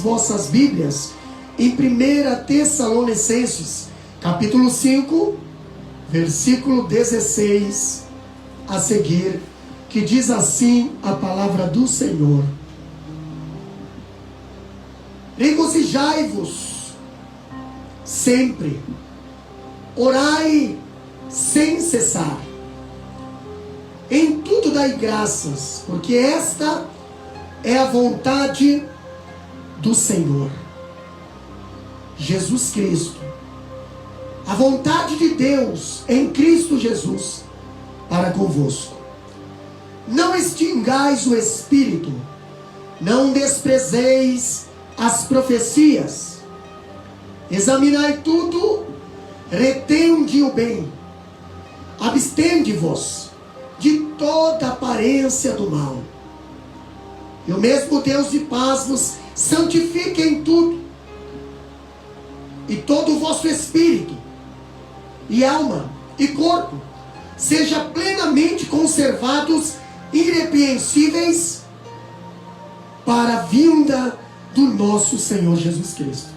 vossas Bíblias em 1 Tessalonicenses, capítulo 5, versículo 16 a seguir, que diz assim a palavra do Senhor: regozijai-vos sempre, orai sem cessar, em tudo dai graças, porque esta é a vontade do Senhor Jesus Cristo. A vontade de Deus em Cristo Jesus para convosco. Não extingais o Espírito, não desprezeis as profecias, examinai tudo, retende o bem, abstende-vos de toda aparência do mal. E o mesmo Deus de paz vos santifique em tudo, e todo o vosso espírito, e alma, e corpo, seja plenamente conservados irrepreensíveis para a vinda do nosso Senhor Jesus Cristo.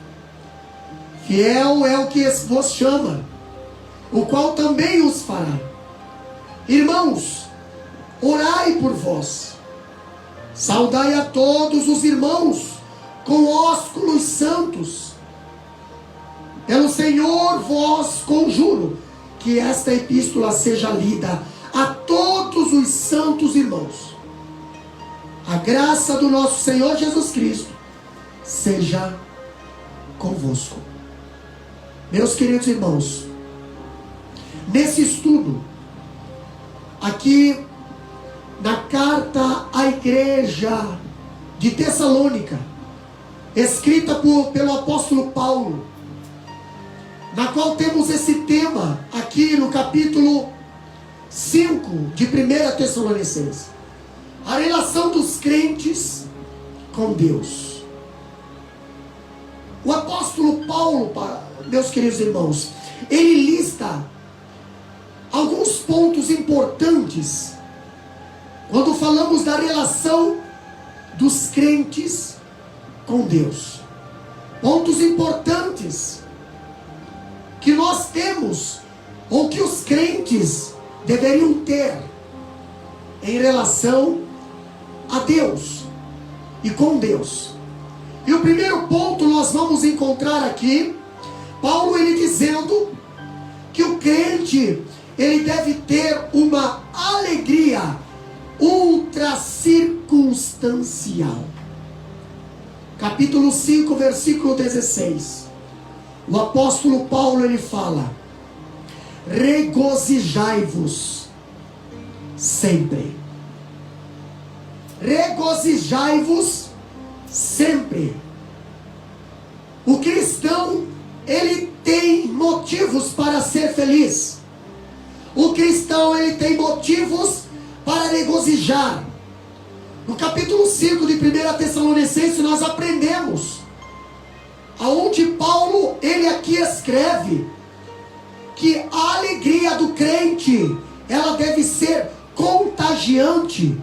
Fiel é o que vos chama, o qual também os fará. Irmãos, orai por vós, saudai a todos os irmãos com ósculos santos. Pelo Senhor vos conjuro que esta epístola seja lida a todos os santos irmãos. A graça do nosso Senhor Jesus Cristo seja convosco. Meus queridos irmãos, nesse estudo, aqui na carta à igreja de Tessalônica, escrita pelo apóstolo Paulo, na qual temos esse tema aqui no capítulo 5 de 1 Tessalonicenses, a relação dos crentes com Deus. O apóstolo Paulo, meus queridos irmãos, ele lista alguns pontos importantes quando falamos da relação dos crentes com Deus. Pontos importantes que nós temos, ou que os crentes deveriam ter em relação a Deus e com Deus. E o primeiro ponto nós vamos encontrar aqui, Paulo ele dizendo que o crente ele deve ter uma alegria ultra circunstancial. Capítulo 5, versículo 16. O apóstolo Paulo ele fala: regozijai-vos sempre. Regozijai-vos sempre. O cristão ele tem motivos para ser feliz. O cristão ele tem motivos para regozijar. No capítulo 5 de 1 Tessalonicenses nós aprendemos aonde Paulo ele aqui escreve que a alegria do crente ela deve ser contagiante.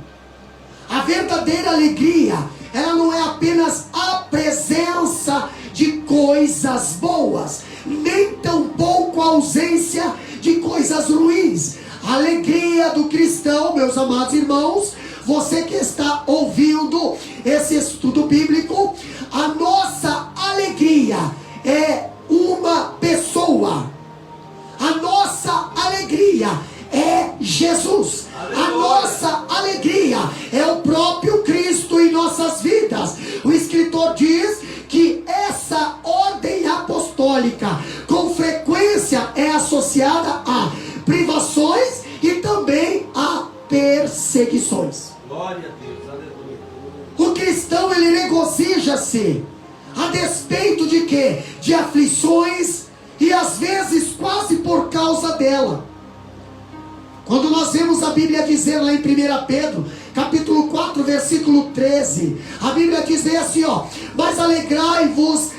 A verdadeira alegria ela não é apenas a presença de coisas boas, nem tampouco a ausência de coisas ruins. A alegria do cristão, meus amados irmãos, você que está ouvindo esse estudo bíblico, a nossa alegria é uma pessoa. A nossa alegria é Jesus. A nossa alegria é o próprio Cristo em nossas vidas. O escritor diz que essa ordem apostólica com frequência é associada a privações e também a perseguições. Glória a Deus, aleluia. O cristão ele regozija-se a despeito de quê? De aflições e às vezes quase por causa dela. Quando nós vemos a Bíblia dizer lá em 1 Pedro, capítulo 4, versículo 13, a Bíblia diz assim, ó: mas alegrai-vos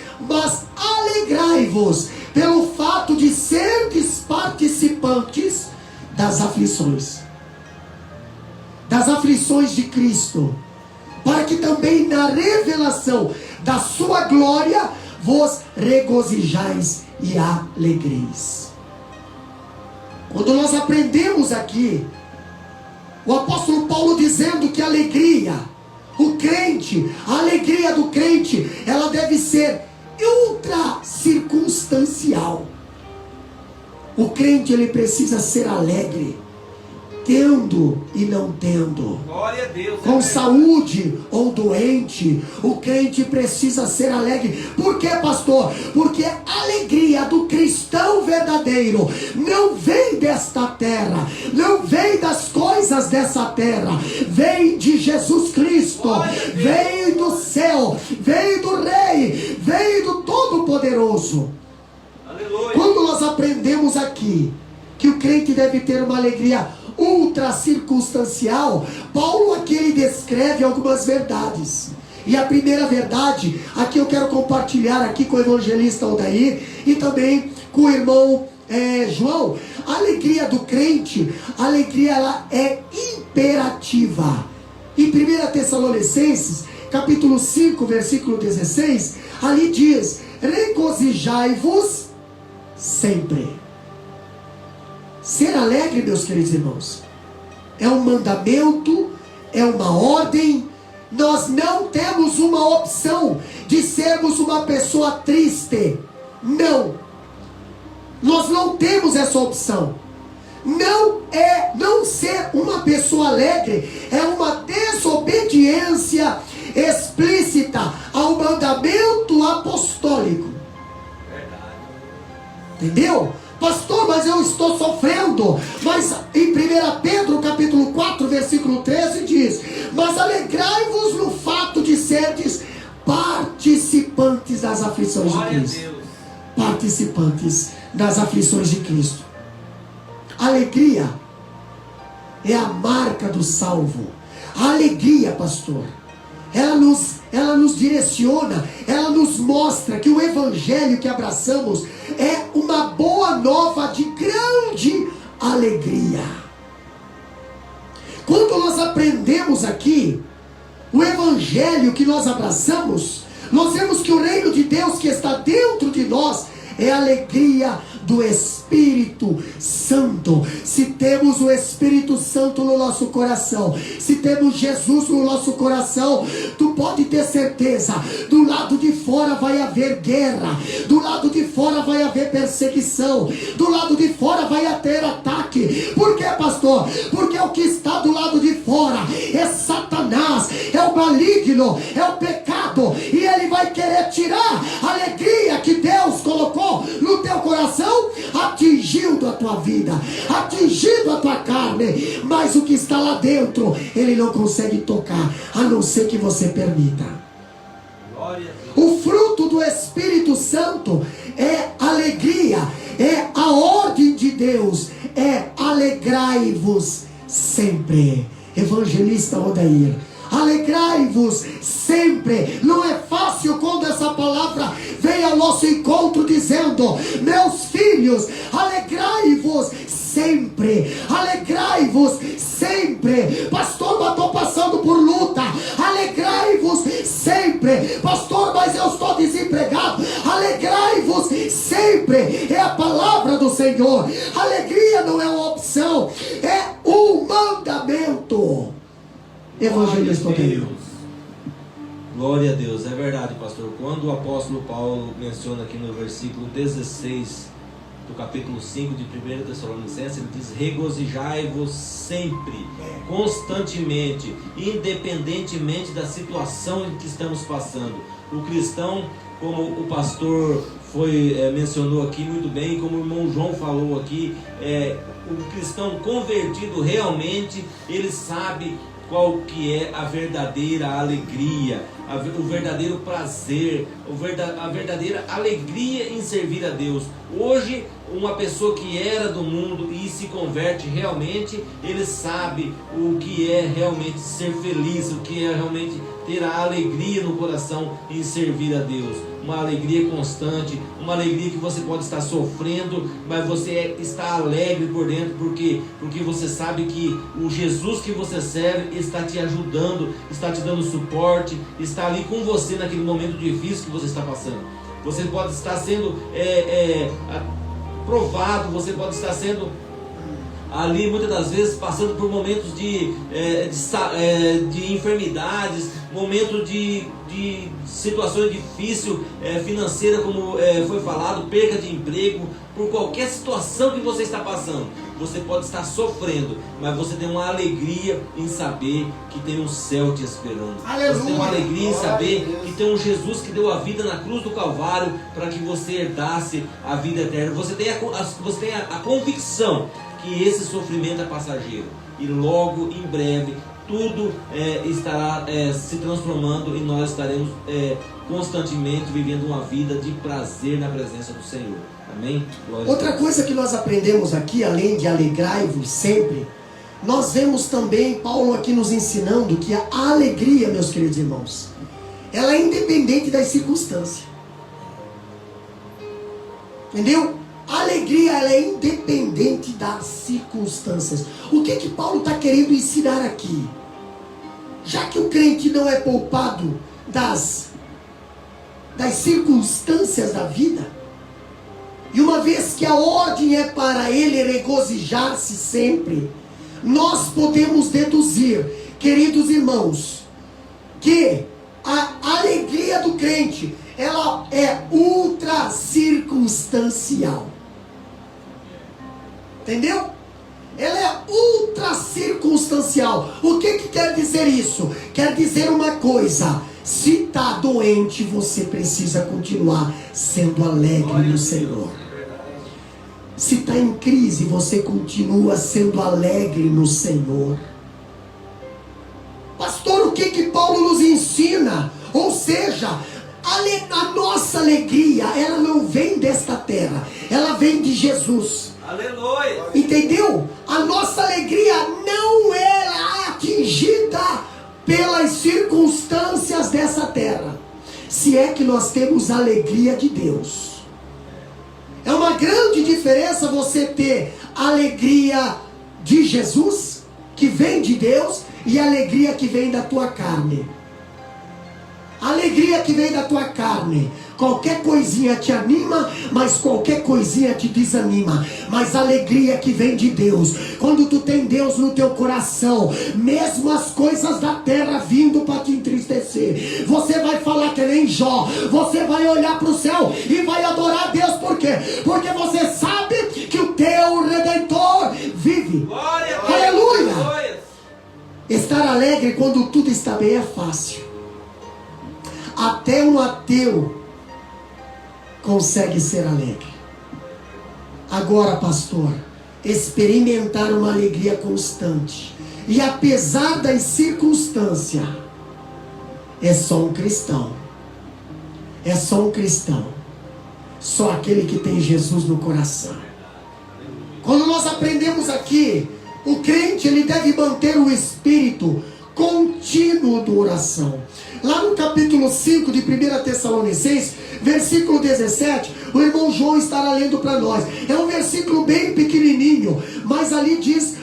pelo fato de serdes participantes das aflições de Cristo, para que também na revelação da sua glória, vos regozijais e alegreis. Quando nós aprendemos aqui, o apóstolo Paulo dizendo que a alegria, o crente, a alegria do crente, ela deve ser ultra circunstancial. O crente, ele precisa ser alegre, tendo e não tendo, Glória a Deus, com saúde ou doente. O crente precisa ser alegre. Por quê, pastor? Porque a alegria do cristão verdadeiro não vem desta terra, não vem das coisas dessa terra, vem de Jesus Cristo, vem do céu, vem do Rei, vem do Todo-Poderoso. Aleluia. Quando nós aprendemos aqui que o crente deve ter uma alegria ultra circunstancial, Paulo aqui ele descreve algumas verdades. E a primeira verdade, aqui eu quero compartilhar aqui com o evangelista Odair e também com o irmão João. A alegria do crente, a alegria ela é imperativa. Em 1 Tessalonicenses, capítulo 5, versículo 16, ali diz: regozijai-vos sempre. Ser alegre, meus queridos irmãos, é um mandamento, é uma ordem. Nós não temos uma opção de sermos uma pessoa triste. Não. Nós não temos essa opção. Não ser uma pessoa alegre é uma desobediência explícita ao mandamento apostólico. Verdade. Entendeu? Pastor, mas eu estou sofrendo. Mas em 1 Pedro capítulo 4, versículo 13 diz: mas alegrai-vos no fato de serdes participantes das aflições de Glória a Cristo. Deus. Participantes das aflições de Cristo. Alegria é a marca do salvo. A alegria, pastor, ela nos direciona, ela nos mostra que o evangelho que abraçamos é uma boa nova de grande alegria. Quando nós aprendemos aqui o evangelho que nós abraçamos, nós vemos que o reino de Deus que está dentro de nós é a alegria do Espírito Santo. Se temos o Espírito Santo no nosso coração, se temos Jesus no nosso coração, tu pode ter certeza, do lado de fora vai haver guerra, do lado de fora vai haver perseguição, do lado de fora vai ter ataque. Por quê, pastor? Porque o que está do lado de fora é Satanás, é o maligno, é o pecado, e ele vai querer tirar a alegria que Deus colocou no teu coração, atingindo a tua vida, atingindo a tua carne. Mas o que está lá dentro, ele não consegue tocar, a não ser que você permita. Glória a Deus. O fruto do Espírito Santo é alegria, é a ordem de Deus, é alegrai-vos sempre. Evangelista Odair, alegrai-vos sempre. Não é fácil quando essa palavra vem ao nosso encontro dizendo: meus filhos, alegrai-vos sempre, alegrai-vos sempre. Pastor, mas estou passando por luta. Alegrai-vos sempre. Pastor, mas eu estou desempregado. Alegrai-vos sempre. É a palavra do Senhor. Alegria não é uma opção, é um mandamento. Evangelista Odair. Glória a Deus, é verdade, pastor. Quando o apóstolo Paulo menciona aqui no versículo 16 do capítulo 5 de 1 Tessalonicenses, ele diz: regozijai-vos sempre, constantemente, independentemente da situação em que estamos passando. O cristão, como o pastor mencionou aqui muito bem, como o irmão João falou aqui, o cristão convertido realmente, ele sabe qual que é a verdadeira alegria, o verdadeiro prazer, a verdadeira alegria em servir a Deus. Hoje uma pessoa que era do mundo e se converte realmente, ele sabe o que é realmente ser feliz, o que é realmente ter a alegria no coração em servir a Deus. Uma alegria constante, uma alegria que você pode estar sofrendo, mas você está alegre por dentro, porque você sabe que o Jesus que você serve está te ajudando, está te dando suporte, está ali com você naquele momento difícil que você está passando. Você pode estar sendo provado, você pode estar sendo ali muitas das vezes passando por momentos de enfermidades, momentos de situações difíceis, financeira, como foi falado, perda de emprego, por qualquer situação que você está passando. Você pode estar sofrendo, mas você tem uma alegria em saber que tem um céu te esperando. Aleluia. Você tem uma alegria em saber que tem um Jesus que deu a vida na cruz do Calvário para que você herdasse a vida eterna. Você tem a convicção que esse sofrimento é passageiro e logo em breve tudo estará se transformando e nós estaremos constantemente vivendo uma vida de prazer na presença do Senhor. Amém? Outra coisa que nós aprendemos aqui, além de alegrai-vos sempre, nós vemos também Paulo aqui nos ensinando que a alegria, meus queridos irmãos, ela é independente das circunstâncias. Entendeu? A alegria, ela é independente das circunstâncias. O que Paulo está querendo ensinar aqui? Já que o crente não é poupado das circunstâncias da vida, e uma vez que a ordem é para ele regozijar-se sempre, nós podemos deduzir, queridos irmãos, que a alegria do crente, ela é ultra circunstancial. Entendeu? Ela é ultra circunstancial. O que quer dizer isso? Quer dizer uma coisa: se está doente, você precisa continuar sendo alegre no Senhor. Se está em crise, você continua sendo alegre no Senhor. Pastor, o que Paulo nos ensina? Ou seja, a nossa alegria, ela não vem desta terra, ela vem de Jesus. Aleluia. Entendeu? A nossa alegria não é atingida pelas circunstâncias dessa terra, se é que nós temos a alegria de Deus. É uma grande diferença você ter a alegria de Jesus, que vem de Deus, e a alegria que vem da tua carne. A alegria que vem da tua carne, qualquer coisinha te anima, mas qualquer coisinha te desanima. Mas a alegria que vem de Deus, quando tu tem Deus no teu coração, mesmo as coisas da terra vindo para te entristecer, você vai falar que nem Jó, você vai olhar para o céu e vai adorar a Deus. Por quê? Porque você sabe que o teu Redentor vive. Glória, aleluia. glória. Estar alegre quando tudo está bem é fácil. Até um ateu consegue ser alegre. Agora, pastor, experimentar uma alegria constante, e apesar das circunstâncias, é só um cristão. É só um cristão. Só aquele que tem Jesus no coração. Quando nós aprendemos aqui, o crente, ele deve manter o espírito contínuo de oração. Lá no capítulo 5 de 1 Tessalonicenses, versículo 17, o irmão João estará lendo para nós. É um versículo bem pequenininho, mas ali diz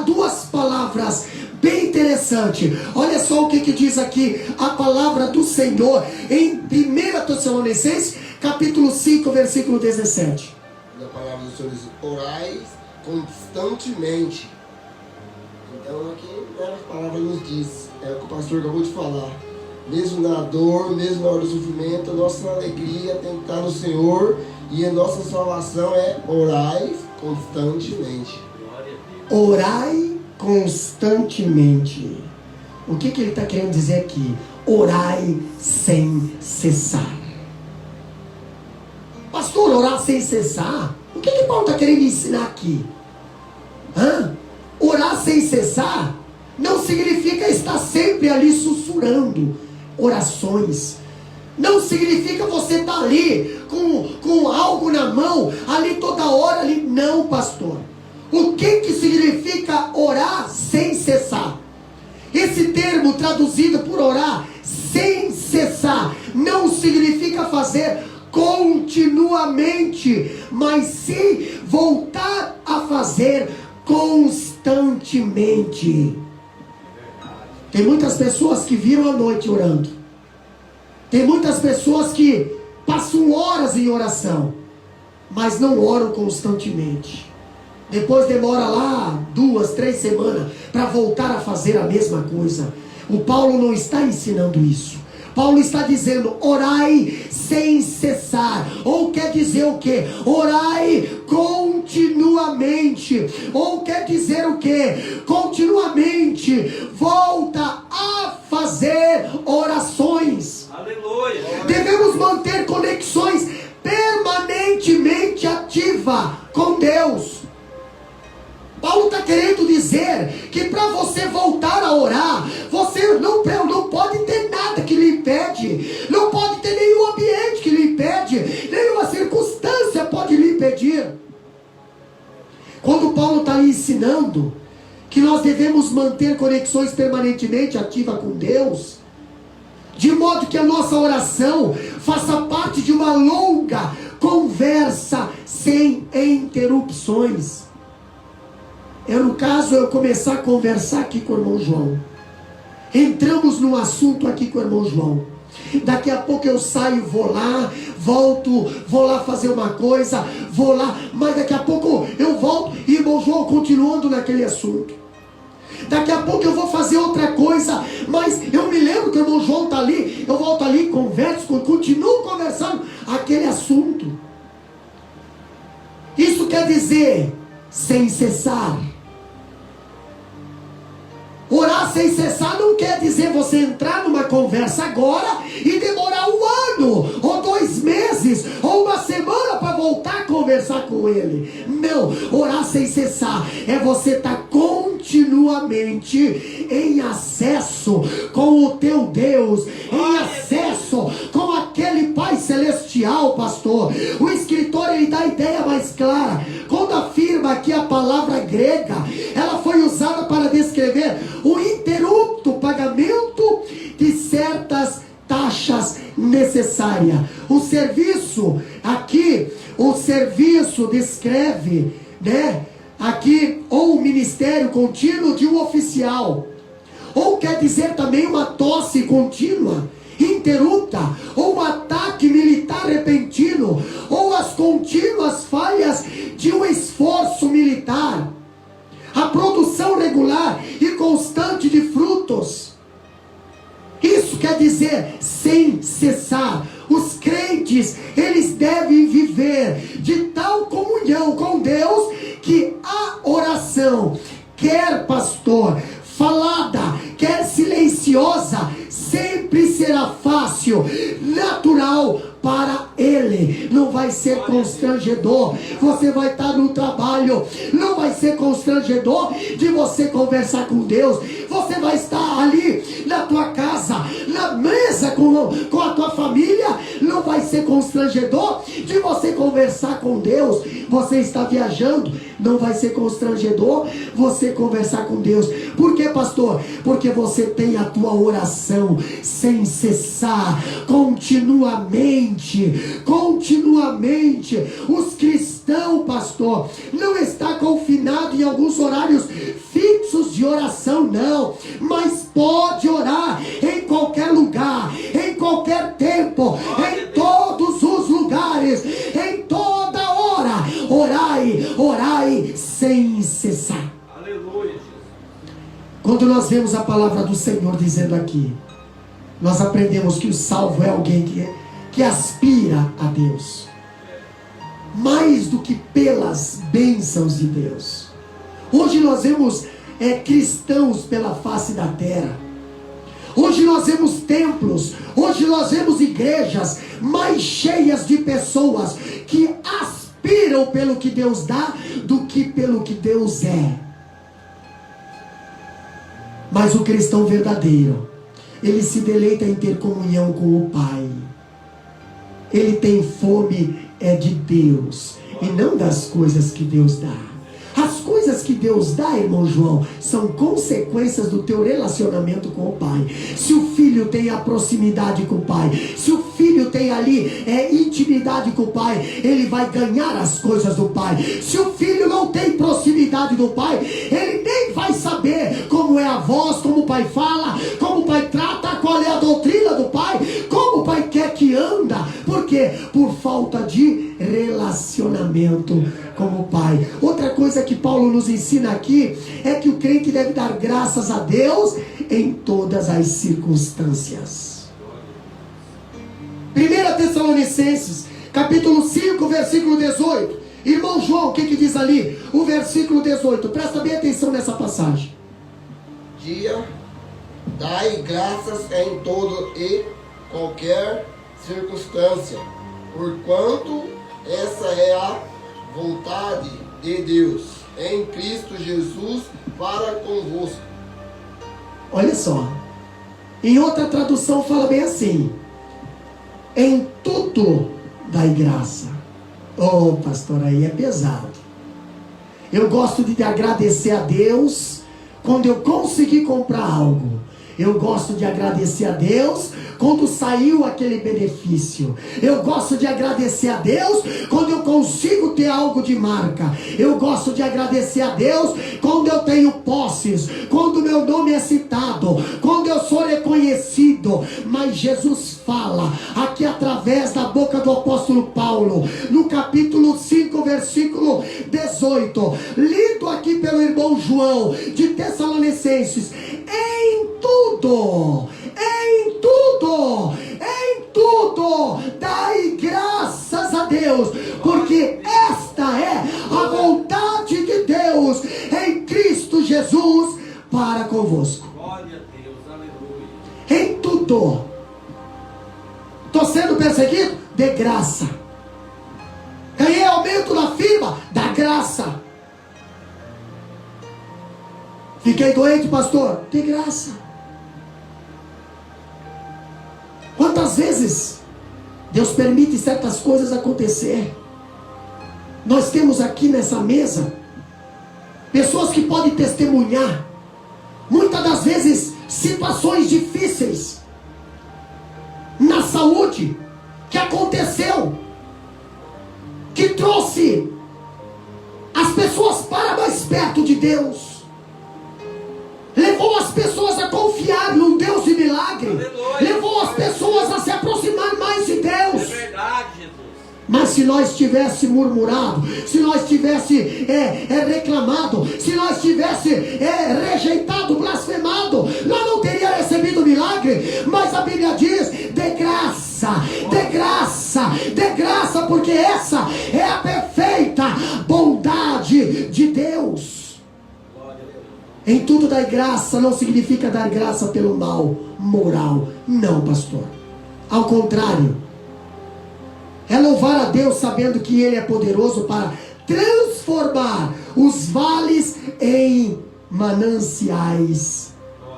duas palavras bem interessantes. Olha só o que diz aqui a palavra do Senhor em 1 Tessalonicenses, capítulo 5, versículo 17. A palavra do Senhor diz: orai constantemente. Então aqui a palavra nos diz, é o que o pastor acabou de falar, mesmo na dor, mesmo na hora do sofrimento, a nossa alegria tem que estar no Senhor, e a nossa salvação é orai constantemente. Orai constantemente. O que ele está querendo dizer aqui? Orai sem cessar. Pastor, orar sem cessar? O que Paulo está querendo ensinar aqui? Orar sem cessar não significa estar sempre ali sussurrando orações. Não significa você estar ali com algo na mão, ali toda hora, ali. Não, pastor. O que significa orar sem cessar? Esse termo traduzido por orar sem cessar não significa fazer continuamente, mas sim voltar a fazer constantemente. Tem muitas pessoas que viram a noite orando. Tem muitas pessoas que passam horas em oração, mas não oram constantemente. Depois demora lá 2, 3 semanas para voltar a fazer a mesma coisa. O Paulo não está ensinando isso. Paulo está dizendo: orai sem cessar. Ou quer dizer o quê? Orai continuamente. Ou quer dizer o quê? Continuamente volta a fazer orações. Aleluia. Devemos manter conexões permanentemente ativas com Deus. Paulo está querendo dizer que para você voltar a orar, você não pode ter nada que lhe impede, não pode ter nenhum ambiente que lhe impede, nenhuma circunstância pode lhe impedir. Quando Paulo está lhe ensinando que nós devemos manter conexões permanentemente ativas com Deus, de modo que a nossa oração faça parte de uma longa conversa sem interrupções. No caso, eu começar a conversar aqui com o irmão João. Entramos num assunto aqui com o irmão João. Daqui a pouco eu saio, vou lá, volto, vou lá fazer uma coisa, vou lá, mas daqui a pouco eu volto e o irmão João continuando naquele assunto. Daqui a pouco eu vou fazer outra coisa, mas eu me lembro que o irmão João está ali, eu volto ali, converso, continuo conversando aquele assunto. Isso quer dizer sem cessar. Orar sem cessar não quer dizer você entrar numa conversa agora e demorar 1 ano, ou 2 meses, ou 1 semana para voltar a conversar com ele. Não, orar sem cessar é você estar continuamente em acesso com o teu Deus, em acesso com aquele Pai Celestial, pastor. O escritor, ele dá a ideia mais clara quando afirma que a palavra grega, ela foi usada para descrever o ininterrupto pagamento de certas taxas necessárias. O serviço aqui, o serviço descreve, aqui, ou o ministério contínuo de um oficial, ou quer dizer também uma tosse contínua, interrupta, ou um ataque militar repentino, ou as contínuas falhas de um esforço militar, a produção regular e constante de frutos. Isso quer dizer sem cessar. Os crentes, eles devem viver de tal comunhão com Deus que a oração, quer pastor, falada, quer silenciosa, sempre será fácil, natural para ele. Não vai ser constrangedor. Você vai estar no trabalho, não vai ser constrangedor de você conversar com Deus. Você vai estar ali na tua casa, na mesa com a tua família, não vai ser constrangedor de você conversar com Deus. Você está viajando, não vai ser constrangedor você conversar com Deus. Por quê, pastor? Porque você tem a tua oração sem cessar, continuamente. Os cristãos, pastor, não está confinado em alguns horários fixos de oração, não, mas pode orar em qualquer lugar, em qualquer tempo, em todos os lugares, em toda hora. Orai sem cessar. Aleluia. Quando nós vemos a palavra do Senhor dizendo aqui, nós aprendemos que o salvo é alguém que aspira a Deus, mais do que pelas bênçãos de Deus. Hoje nós vemos cristãos pela face da terra. Hoje nós vemos templos, hoje nós vemos igrejas mais cheias de pessoas que aspiram pelo que Deus dá do que pelo que Deus é. Mas o cristão verdadeiro, ele se deleita em ter comunhão com o Pai. ele tem fome de Deus e não das coisas que Deus dá. As coisas que Deus dá, irmão João, são consequências do teu relacionamento com o Pai. Se o filho tem a proximidade com o Pai, se o filho tem ali intimidade com o Pai, ele vai ganhar as coisas do Pai. Se o filho não tem proximidade do Pai, ele nem vai saber como é a voz, como o Pai fala, como o Pai trata, qual é a doutrina do Pai, como o Pai quer que anda. Por quê? Por falta de relacionamento com o Pai. Outra coisa que Paulo nos ensina aqui é que o crente deve dar graças a Deus em todas as circunstâncias. 1 Tessalonicenses capítulo 5, versículo 18. Irmão João, o que diz ali? O versículo 18, presta bem atenção nessa passagem. Dai graças em todo e qualquer circunstância, porquanto essa é a vontade de Deus em Cristo Jesus para convosco. Olha só, em outra tradução fala bem assim: em tudo dai graça. Oh, pastor, aí é pesado. Eu gosto de agradecer a Deus quando eu consegui comprar algo. Eu gosto de agradecer a Deus quando saiu aquele benefício. Eu gosto de agradecer a Deus quando eu consigo ter algo de marca. Eu gosto de agradecer a Deus quando eu tenho posses, quando meu nome é citado, quando eu sou reconhecido. Mas Jesus fala aqui através da boca do apóstolo Paulo, no capítulo 5, versículo 18, lido aqui pelo irmão João de Tessalonicenses: em tudo, dai graças a Deus, porque esta é a vontade de Deus em Cristo Jesus para convosco. Glória a Deus, aleluia. Em tudo. Estou sendo perseguido? Dê graça. Ganhei aumento na firma? Dá graça. Fiquei doente, pastor? Dê graça. Quantas vezes Deus permite certas coisas acontecer? Nós temos aqui nessa mesa pessoas que podem testemunhar, muitas das vezes, situações difíceis na saúde que aconteceu, que trouxe as pessoas para mais perto de Deus, levou as pessoas a confiar num Deus de milagre. Aleluia. Levou as pessoas a se aproximar mais de Deus. É verdade, Jesus. Mas se nós tivesse murmurado, se nós tivesse reclamado, se nós tivesse rejeitado, blasfemado, nós não teríamos recebido o milagre. Mas a Bíblia diz: dê graça, dê graça, dê graça, porque essa é a perfeita bondade de Deus. Em tudo dar graça não significa dar graça pelo mal moral. Não, pastor. Ao contrário. É louvar a Deus sabendo que Ele é poderoso para transformar os vales em mananciais.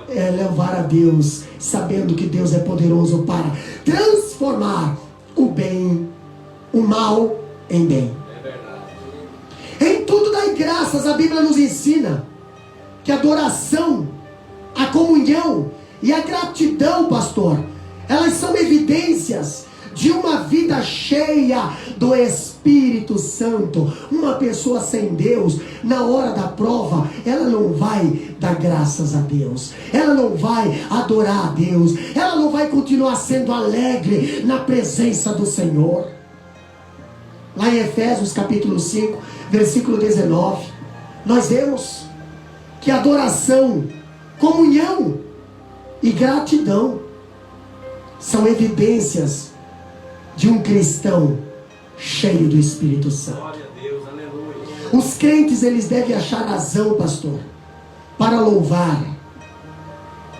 É louvar a Deus sabendo que Deus é poderoso para transformar o bem, o mal em bem. É verdade. Em tudo dar graças, a Bíblia nos ensina que a adoração, a comunhão e a gratidão, pastor, elas são evidências de uma vida cheia do Espírito Santo. Uma pessoa sem Deus, na hora da prova, ela não vai dar graças a Deus, ela não vai adorar a Deus, ela não vai continuar sendo alegre na presença do Senhor. Lá em Efésios capítulo 5, versículo 19, nós vemos que adoração, comunhão e gratidão são evidências de um cristão cheio do Espírito Santo. Glória a Deus, aleluia. Os crentes, eles devem achar razão, pastor, para louvar,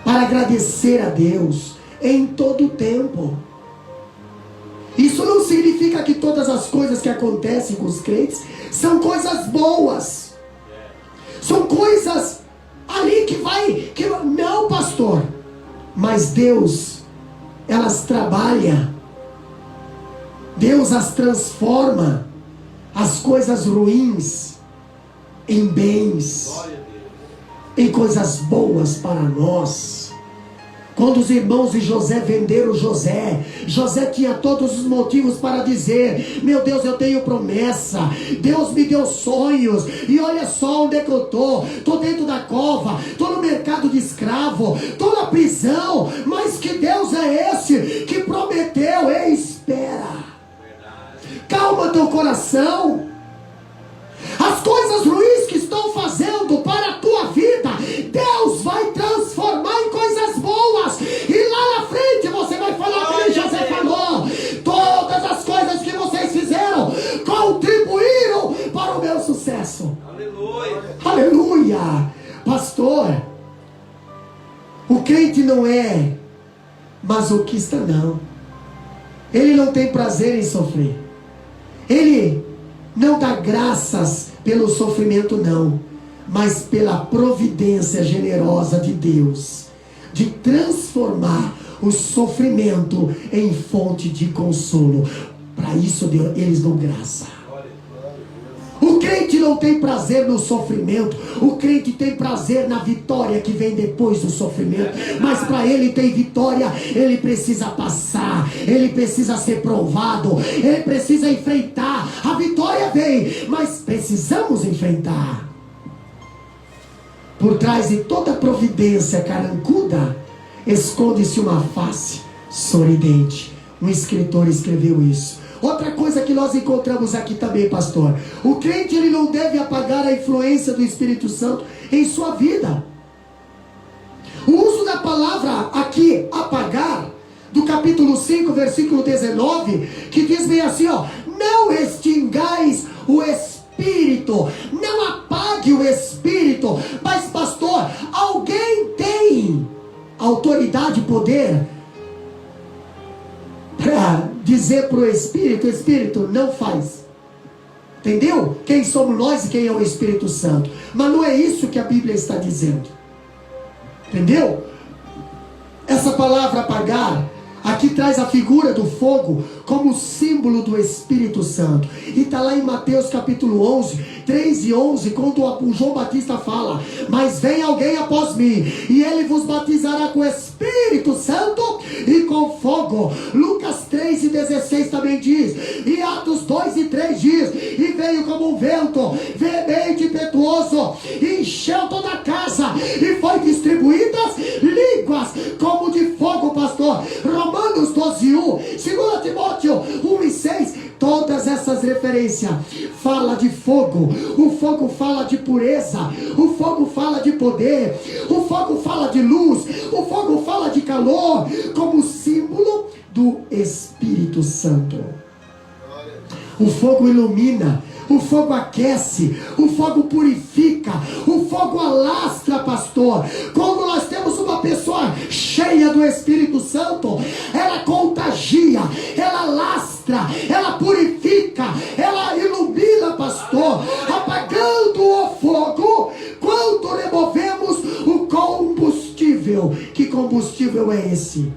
para agradecer a Deus em todo o tempo. Isso não significa que todas as coisas que acontecem com os crentes são coisas boas. São coisas ali não, pastor. Mas Deus, elas trabalham Deus as transforma, as coisas ruins, em bens, Glória a Deus. em coisas boas para nós. Quando os irmãos de José venderam José, José tinha todos os motivos para dizer: meu Deus, eu tenho promessa, Deus me deu sonhos, e olha só onde é que eu estou dentro da cova, estou no mercado de escravo, estou na prisão, mas que Deus é esse que prometeu? Ei, espera, calma teu coração. As coisas ruins que estão fazendo para a tua vida, Deus vai transformar em coisas boas. E lá na frente você vai falar que José falou: todas as coisas que vocês fizeram contribuíram para o meu sucesso. Aleluia. Aleluia. Pastor, o crente não é masoquista, não. Ele não tem prazer em sofrer. Ele não dá graças pelo sofrimento, não, mas pela providência generosa de Deus, de transformar o sofrimento em fonte de consolo. Para isso Deus, eles dão graça. O crente não tem prazer no sofrimento, o crente tem prazer na vitória que vem depois do sofrimento. Mas para ele ter vitória, ele precisa passar, ele precisa ser provado, ele precisa enfrentar. A vitória vem, mas precisamos enfrentar. Por trás de toda providência carrancuda, esconde-se uma face sorridente. Um escritor escreveu isso. Outra coisa que nós encontramos aqui também, pastor: o crente, ele não deve apagar a influência do Espírito Santo em sua vida. O uso da palavra aqui, apagar, do capítulo 5, versículo 19, que diz bem assim, ó: não extingais o Espírito, não apague o Espírito. Mas pastor, alguém tem autoridade e poder para dizer para o Espírito, não faz? Entendeu? Quem somos nós e quem é o Espírito Santo? Mas não é isso que a Bíblia está dizendo. Entendeu? Essa palavra apagar aqui traz a figura do fogo como símbolo do Espírito Santo. E está lá em Mateus capítulo 11, 3 e 11, quando o João Batista fala: mas vem alguém após mim, e ele vos batizará com o Espírito Santo e com fogo. Lucas 3 e 16 também diz, e Atos 2 e 3 diz: e veio como um vento veemente e impetuoso, e encheu toda a casa, e foi distribuídas línguas como de fogo, pastor. Romanos 12, 1, 2 Timóteo 1 e 6, todas essas referências fala de fogo. O fogo fala de pureza, o fogo fala de poder, o fogo fala de luz, o fogo fala de calor, como símbolo do Espírito Santo. O fogo ilumina, o fogo aquece, o fogo purifica, o fogo alastra, pastor. Quando nós temos uma pessoa cheia do Espírito Santo, ela contagia, ela alastra, ela purifica, ela ilumina, pastor, apagando o fogo quando removemos o combustível. Que combustível é esse?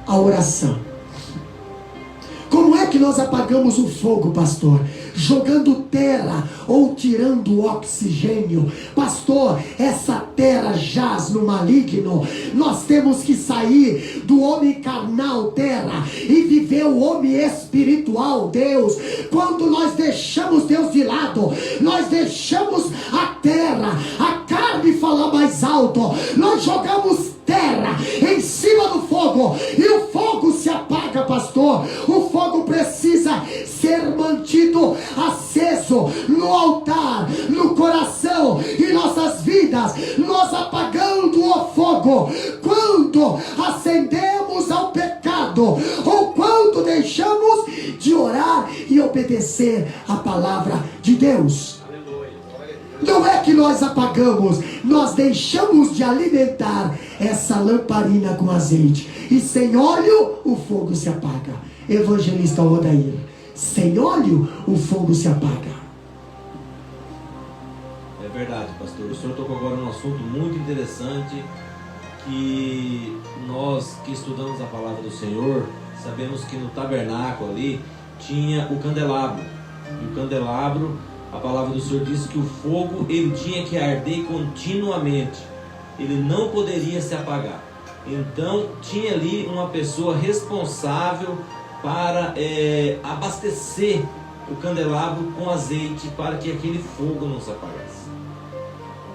A oração. Como é que nós apagamos o fogo, pastor? Jogando terra ou tirando o oxigênio. Pastor, essa terra jaz no maligno. Nós temos que sair do homem carnal, terra, e viver o homem espiritual, Deus. Quando nós deixamos Deus de lado, nós deixamos a terra, a carne falar mais alto, nós jogamos terra em cima do fogo, e o fogo se apaga, pastor. O fogo precisa ser mantido aceso no altar, no coração e nossas vidas. Nós apagando o fogo quando acendemos ao pecado, ou quando deixamos de orar e obedecer a palavra de Deus. Não é que nós apagamos, nós deixamos de alimentar essa lamparina com azeite. E sem óleo, o fogo se apaga. Evangelista Odair, sem óleo, o fogo se apaga. É verdade, pastor. O senhor tocou agora num assunto muito interessante, que nós que estudamos a palavra do Senhor, Sabemos que no tabernáculo ali tinha o candelabro. E o candelabro, a palavra do Senhor diz que o fogo ele tinha que arder continuamente. Ele não poderia se apagar. Então tinha ali uma pessoa responsável para abastecer o candelabro com azeite para que aquele fogo não se apagasse.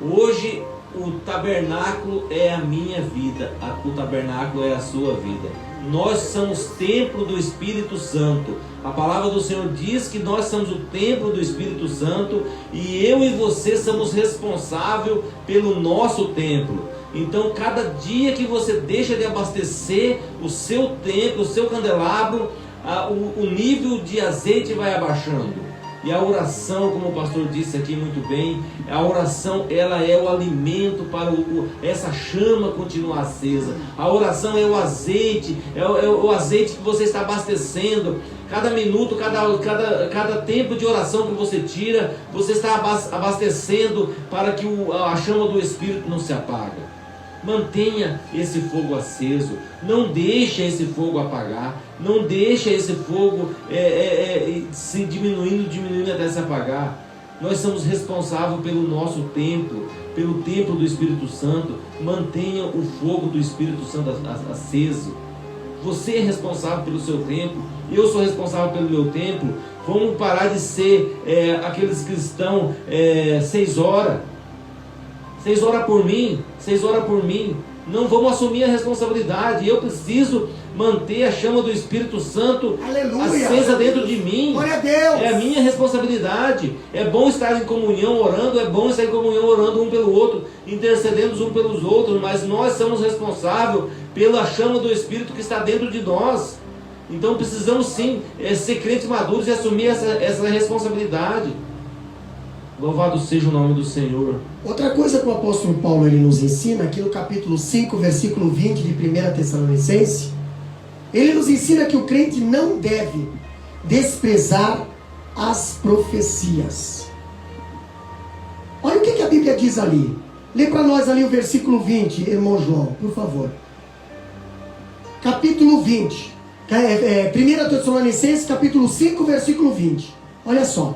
Hoje o tabernáculo é a minha vida, o tabernáculo é a sua vida. Nós somos templo do Espírito Santo. A palavra do Senhor diz que nós somos o templo do Espírito Santo e eu e você somos responsáveis pelo nosso templo. Então, cada dia que você deixa de abastecer o seu templo, o seu candelabro, o nível de azeite vai abaixando. E a oração, como o pastor disse aqui muito bem, a oração ela é o alimento para essa chama continuar acesa. A oração é o azeite, é o azeite que você está abastecendo. Cada minuto, cada tempo de oração que você tira, você está abastecendo para que a chama do Espírito não se apague. Mantenha esse fogo aceso, não deixe esse fogo apagar, não deixe esse fogo se diminuindo até se apagar. Nós somos responsáveis pelo nosso templo, pelo templo do Espírito Santo. Mantenha o fogo do Espírito Santo aceso. Você é responsável pelo seu templo, eu sou responsável pelo meu templo. Vamos parar de ser aqueles que estão 6 horas. 6 horas por mim, 6 horas por mim. Não vamos assumir a responsabilidade. Eu preciso manter a chama do Espírito Santo acesa dentro de mim. Glória a Deus. É a minha responsabilidade. É bom estar em comunhão orando, é bom estar em comunhão orando um pelo outro, intercedendo um pelos outros, mas nós somos responsáveis pela chama do Espírito que está dentro de nós. Então precisamos sim ser crentes maduros e assumir essa responsabilidade. Louvado seja o nome do Senhor. Outra coisa que o apóstolo Paulo ele nos ensina, aqui no capítulo 5, versículo 20 de 1 Tessalonicenses, ele nos ensina que o crente não deve desprezar as profecias. Olha o que a Bíblia diz ali. Lê para nós ali o versículo 20, irmão João, por favor. Capítulo 20. 1 Tessalonicenses, capítulo 5, versículo 20. Olha só.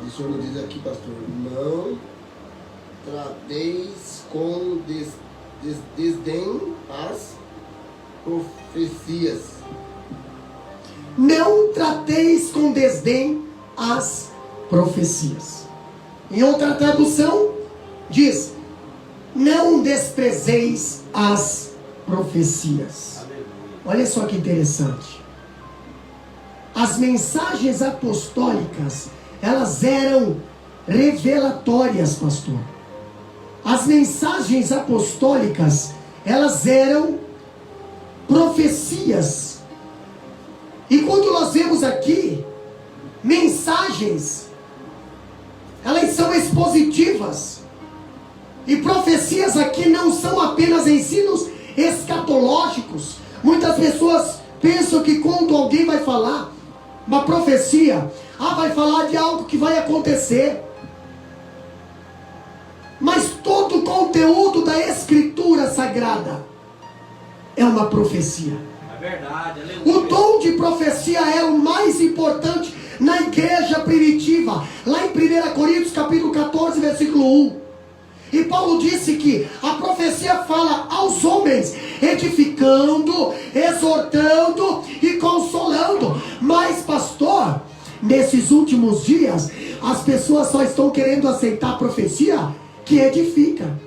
O Senhor nos diz aqui, pastor, não trateis com desdém as profecias. Não trateis com desdém as profecias. Em outra tradução, diz, não desprezeis as profecias. Olha só que interessante. As mensagens apostólicas, elas eram revelatórias, pastor. As mensagens apostólicas, elas eram profecias. E quando nós vemos aqui mensagens, elas são expositivas. E profecias aqui não são apenas ensinos escatológicos. Muitas pessoas pensam que quando alguém vai falar uma profecia, vai falar de algo que vai acontecer. Mas todo o conteúdo da Escritura Sagrada é uma profecia. É verdade, aleluia. O dom de profecia era o mais importante na igreja primitiva. Lá em 1 Coríntios capítulo 14, versículo 1. E Paulo disse que a profecia fala aos homens, edificando, exortando e consolando. Mas, pastor, nesses últimos dias, as pessoas só estão querendo aceitar a profecia que edifica,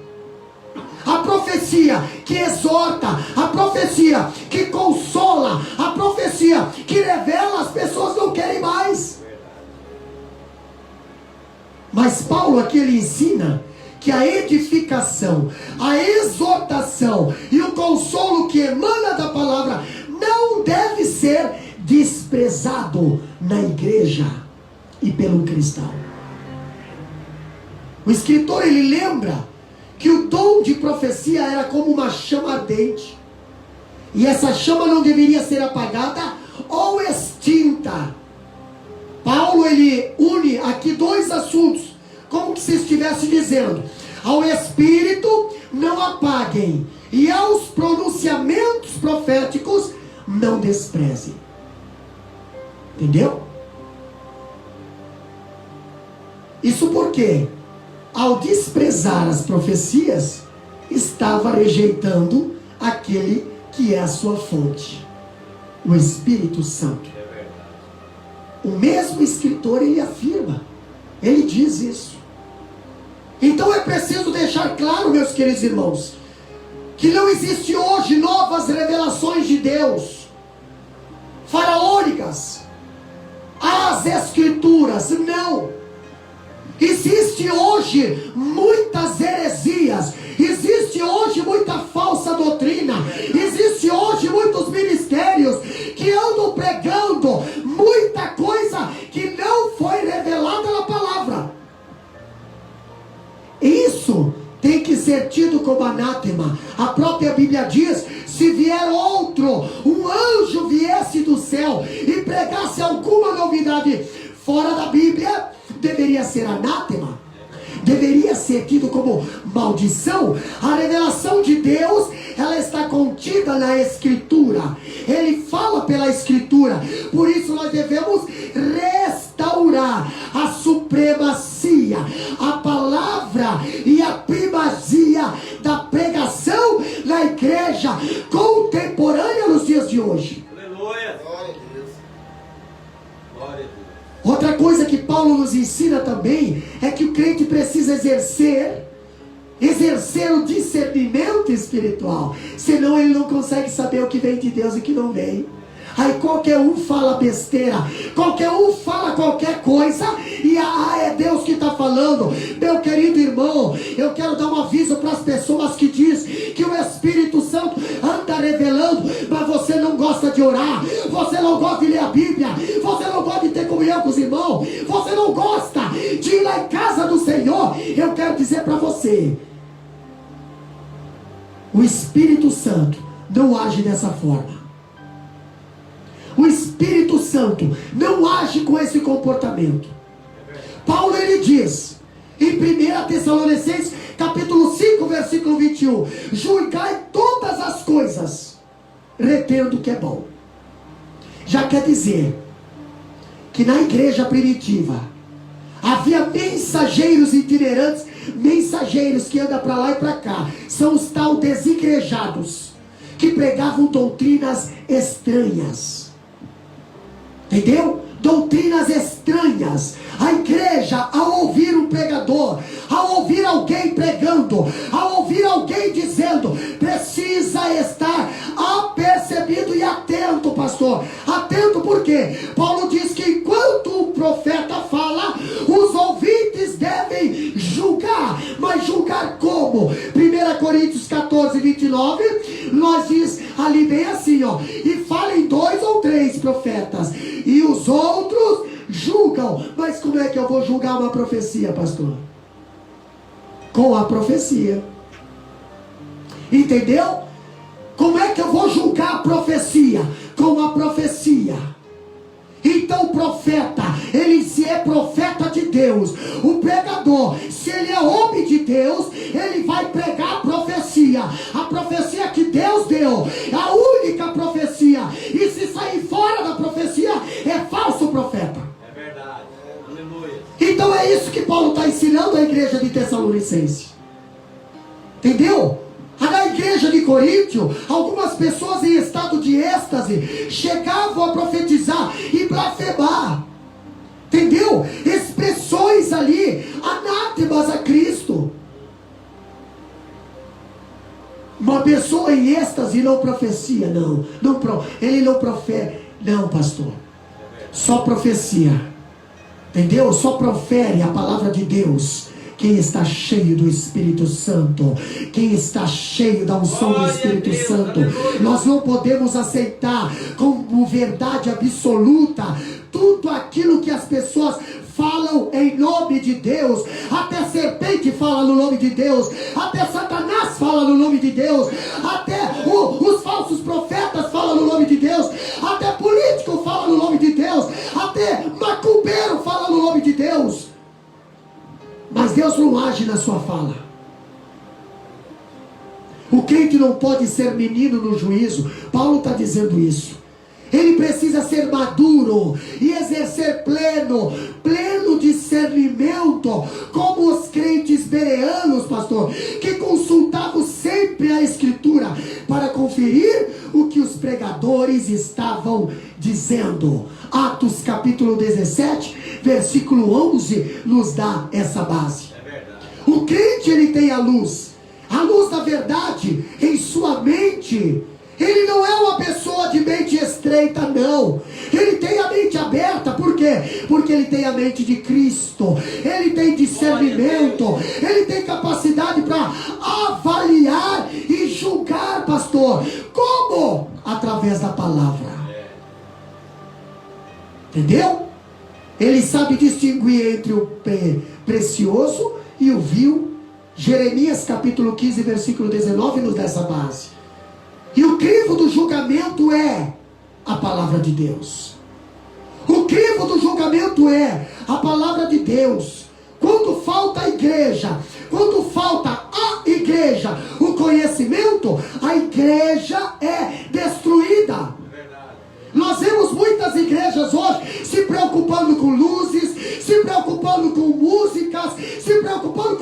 a profecia que exorta, a profecia que consola, a profecia que revela. As pessoas não querem mais. Mas Paulo aqui ele ensina que a edificação, a exortação e o consolo que emana da palavra não deve ser desprezado na igreja e pelo cristão. O escritor ele lembra que o dom de profecia era como uma chama ardente, e essa chama não deveria ser apagada ou extinta. Paulo ele une aqui dois assuntos, como que se estivesse dizendo: ao Espírito não apaguem, e aos pronunciamentos proféticos não despreze. Entendeu? Isso porque, ao desprezar as profecias, estava rejeitando aquele que é a sua fonte, o Espírito Santo. É verdade. O mesmo escritor, ele afirma, ele diz isso. Então é preciso deixar claro, meus queridos irmãos, que não existe hoje novas revelações de Deus faraônicas às escrituras, não. Existe hoje muitas heresias, existe hoje muita falsa doutrina, existe hoje muitos ministérios que andam pregando muita coisa que não foi revelada na palavra. Isso tem que ser tido como anátema. A própria Bíblia diz: se vier outro, um anjo viesse do céu e pregasse alguma novidade fora da Bíblia, deveria ser anátema, deveria ser tido como maldição. A revelação de Deus, ela está contida na Escritura. Ele fala pela Escritura. Por isso nós devemos restaurar a supremacia, a palavra e a primazia da pregação na igreja contemporânea nos dias de hoje. Aleluia. Glória a Deus. Glória a Deus. Outra coisa que Paulo nos ensina também é que o crente precisa exercer o discernimento espiritual, senão ele não consegue saber o que vem de Deus e o que não vem. Aí qualquer um fala besteira, qualquer um fala qualquer coisa, e é Deus que está falando. Meu querido irmão, eu quero dar um aviso para as pessoas que diz que o Espírito Santo anda revelando, mas você não gosta de orar, você não gosta de ler a Bíblia, você não gosta de ter comunhão com os irmãos, você não gosta de ir lá em casa do Senhor. Eu quero dizer para você, o Espírito Santo não age dessa forma. O Espírito Santo não age com esse comportamento. Paulo, ele diz em 1 Tessalonicenses capítulo 5, versículo 21, julgai todas as coisas, retendo o que é bom. Já quer dizer que na igreja primitiva havia mensageiros itinerantes, mensageiros que andam para lá e para cá. São os tal desigrejados, que pregavam doutrinas estranhas. Entendeu? Doutrinas estranhas. A igreja, ao ouvir um pregador, ao ouvir alguém pregando, ao ouvir alguém dizendo, precisa estar apercebido e atento, pastor. Atento por quê? Paulo diz que enquanto o profeta fala, os ouvintes devem julgar. Mas julgar como? 1 Coríntios 14, 29, nós diz ali bem assim, ó: e falem 2 ou 3 profetas, e os outros julgam. Mas como é que eu vou julgar uma profecia, pastor? Com a profecia. Entendeu? Como é que eu vou julgar a profecia? Com a profecia. Então o profeta, ele se é profeta de Deus, o pregador, se ele é homem de Deus, ele vai pregar a profecia que Deus deu, a única profecia. E se sair fora da profecia, é falso profeta. É verdade. Aleluia. Então é isso que Paulo está ensinando à igreja de Tessalonicenses. Entendeu? Na igreja de Coríntio, algumas pessoas em estado de êxtase chegavam a profetizar e blasfemar. Entendeu? Expressões ali, anátemas a Cristo. Uma pessoa em êxtase não profecia, não. Ele não profere. Não, pastor. Só profecia. Entendeu? Só profere a palavra de Deus quem está cheio do Espírito Santo, quem está cheio da unção do Espírito Santo. Nós não podemos aceitar como verdade absoluta tudo aquilo que as pessoas falam em nome de Deus. Até serpente fala no nome de Deus, até Satanás fala no nome de Deus, até os falsos profetas falam no nome de Deus, até político fala no nome de Deus, até macumbeiro fala no nome de Deus. Mas Deus não age na sua fala. O crente não pode ser menino no juízo. Paulo está dizendo isso. Ele precisa ser maduro e exercer pleno discernimento, como os crentes bereanos, pastor, que consultavam sempre a Escritura para conferir o que os pregadores estavam dizendo. Atos capítulo 17, versículo 11, nos dá essa base. É verdade. O crente, ele tem a luz da verdade em sua mente. Ele não é uma pessoa de mente estreita, não. Ele tem a mente aberta. Por quê? Porque ele tem a mente de Cristo. Ele tem discernimento. Ele tem capacidade para avaliar e julgar, pastor. Como? Através da palavra. Entendeu? Ele sabe distinguir entre o precioso e o vil. Jeremias capítulo 15, versículo 19 nos dá essa base. E o crivo do julgamento é a palavra de Deus. O crivo do julgamento é a palavra de Deus. Quando falta a igreja, o conhecimento, a igreja é destruída. Nós vemos muitas igrejas hoje se preocupando com luzes, se preocupando com músicas, se preocupando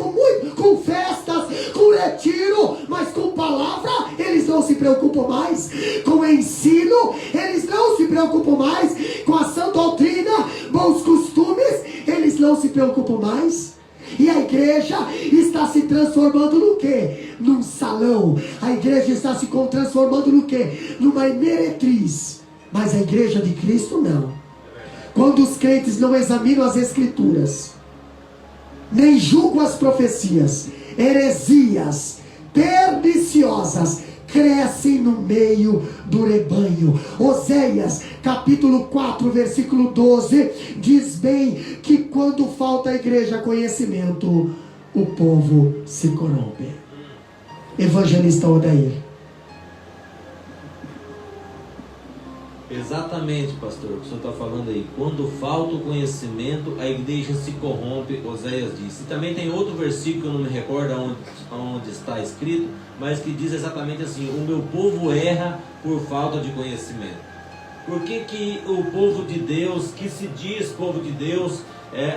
com festas, com retiro, mas com palavra eles não se preocupam mais. Com ensino eles não se preocupam mais. Com a sã doutrina, bons costumes, eles não se preocupam mais. E a igreja está se transformando no quê? Num salão. A igreja está se transformando no quê? Numa meretriz. Mas a igreja de Cristo não. Quando os crentes não examinam as Escrituras, nem julgam as profecias, heresias perniciosas crescem no meio do rebanho. Oséias capítulo 4, versículo 12 diz bem que quando falta à igreja conhecimento, o povo se corrompe. Evangelista Odair. Exatamente, pastor, o que o senhor está falando aí. Quando falta o conhecimento, a igreja se corrompe, Oséias disse. E também tem outro versículo que eu não me recordo onde está escrito, mas que diz exatamente assim: o meu povo erra por falta de conhecimento. Por que o povo de Deus, que se diz povo de Deus,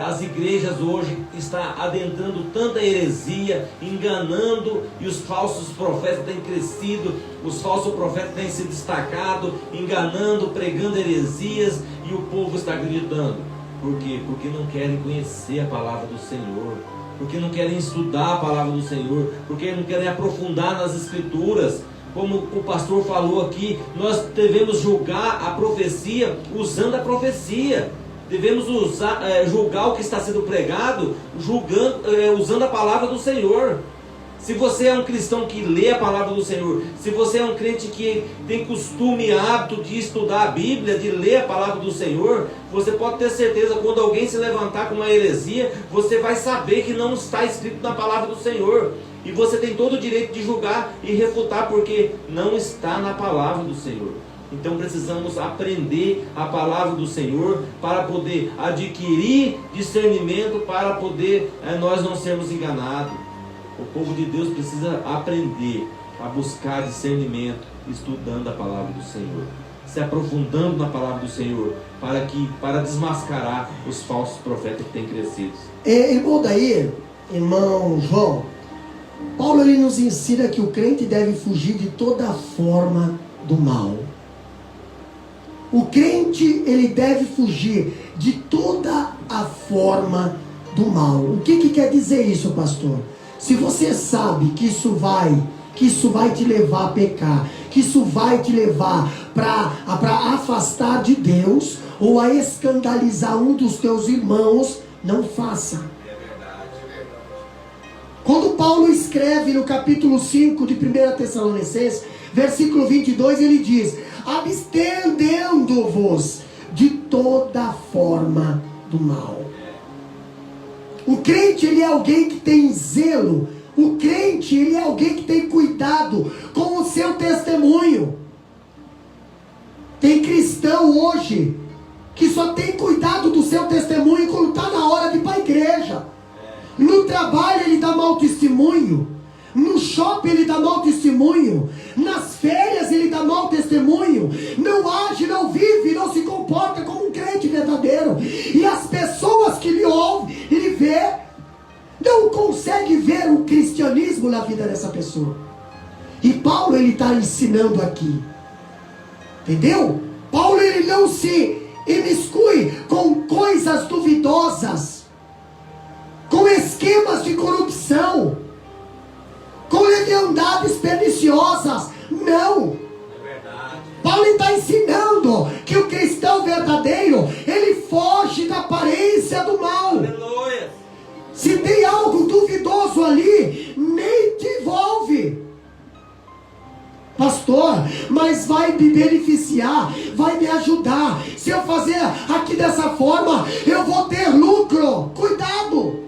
as igrejas hoje estão adentrando tanta heresia, enganando, e os falsos profetas têm crescido, os falsos profetas têm se destacado, enganando, pregando heresias, e o povo está gritando? Por quê? Porque não querem conhecer a palavra do Senhor, porque não querem estudar a palavra do Senhor, porque não querem aprofundar nas Escrituras. Como o pastor falou aqui, nós devemos julgar a profecia usando a profecia. Devemos julgar o que está sendo pregado usando a palavra do Senhor. Se você é um cristão que lê a palavra do Senhor, se você é um crente que tem costume e hábito de estudar a Bíblia, de ler a palavra do Senhor, você pode ter certeza, quando alguém se levantar com uma heresia, você vai saber que não está escrito na palavra do Senhor. E você tem todo o direito de julgar e refutar, porque não está na palavra do Senhor. Então precisamos aprender a palavra do Senhor para poder adquirir discernimento, para poder nós não sermos enganados. O povo de Deus precisa aprender a buscar discernimento, estudando a palavra do Senhor, se aprofundando na palavra do Senhor, para desmascarar os falsos profetas que têm crescido. Irmão Daí, irmão João, Paulo ele nos ensina que o crente deve fugir de toda forma do mal. O crente ele deve fugir de toda a forma do mal. O que quer dizer isso, pastor? Se você sabe que isso vai te levar a pecar, que isso vai te levar para afastar de Deus, ou a escandalizar um dos teus irmãos, não faça. Quando Paulo escreve no capítulo 5 de 1 Tessalonicenses, versículo 22, ele diz: abstendendo-vos de toda forma do mal. O crente, ele é alguém que tem zelo. O crente, ele é alguém que tem cuidado com o seu testemunho. Tem cristão hoje que só tem cuidado do seu testemunho quando está na hora de ir para a igreja. No trabalho ele dá mau testemunho, No shopping ele dá mau testemunho. Nas férias ele dá mau testemunho. Não age, não vive, não se comporta como um crente verdadeiro. E as pessoas que lhe ouvem, ele vê, não consegue ver o cristianismo na vida dessa pessoa. E Paulo ele está ensinando aqui. Entendeu? Paulo ele não se imiscui com coisas duvidosas, com esquemas de corrupção, com leviandades perniciosas. Não. É verdade. Paulo está ensinando que o cristão verdadeiro, ele foge da aparência do mal. Aleluia. Se tem algo duvidoso ali, nem te envolve. Pastor, mas vai me beneficiar, vai me ajudar. Se eu fazer aqui dessa forma, eu vou ter lucro. Cuidado.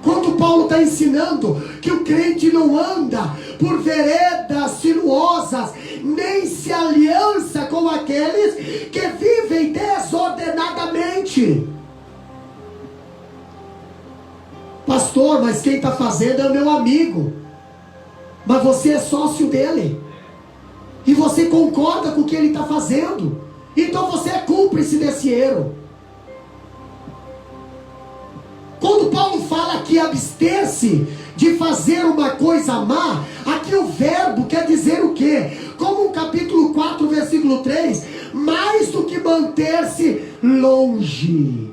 Quando Paulo está ensinando que o crente não anda por veredas sinuosas, nem se aliança com aqueles que vivem desordenadamente. Pastor, mas quem está fazendo é o meu amigo. Mas você é sócio dele. E você concorda com o que ele está fazendo. Então você é cúmplice desse erro. Quando Paulo fala que abster-se de fazer uma coisa má, aqui o verbo quer dizer o quê? Como o capítulo 4, versículo 3, mais do que manter-se longe.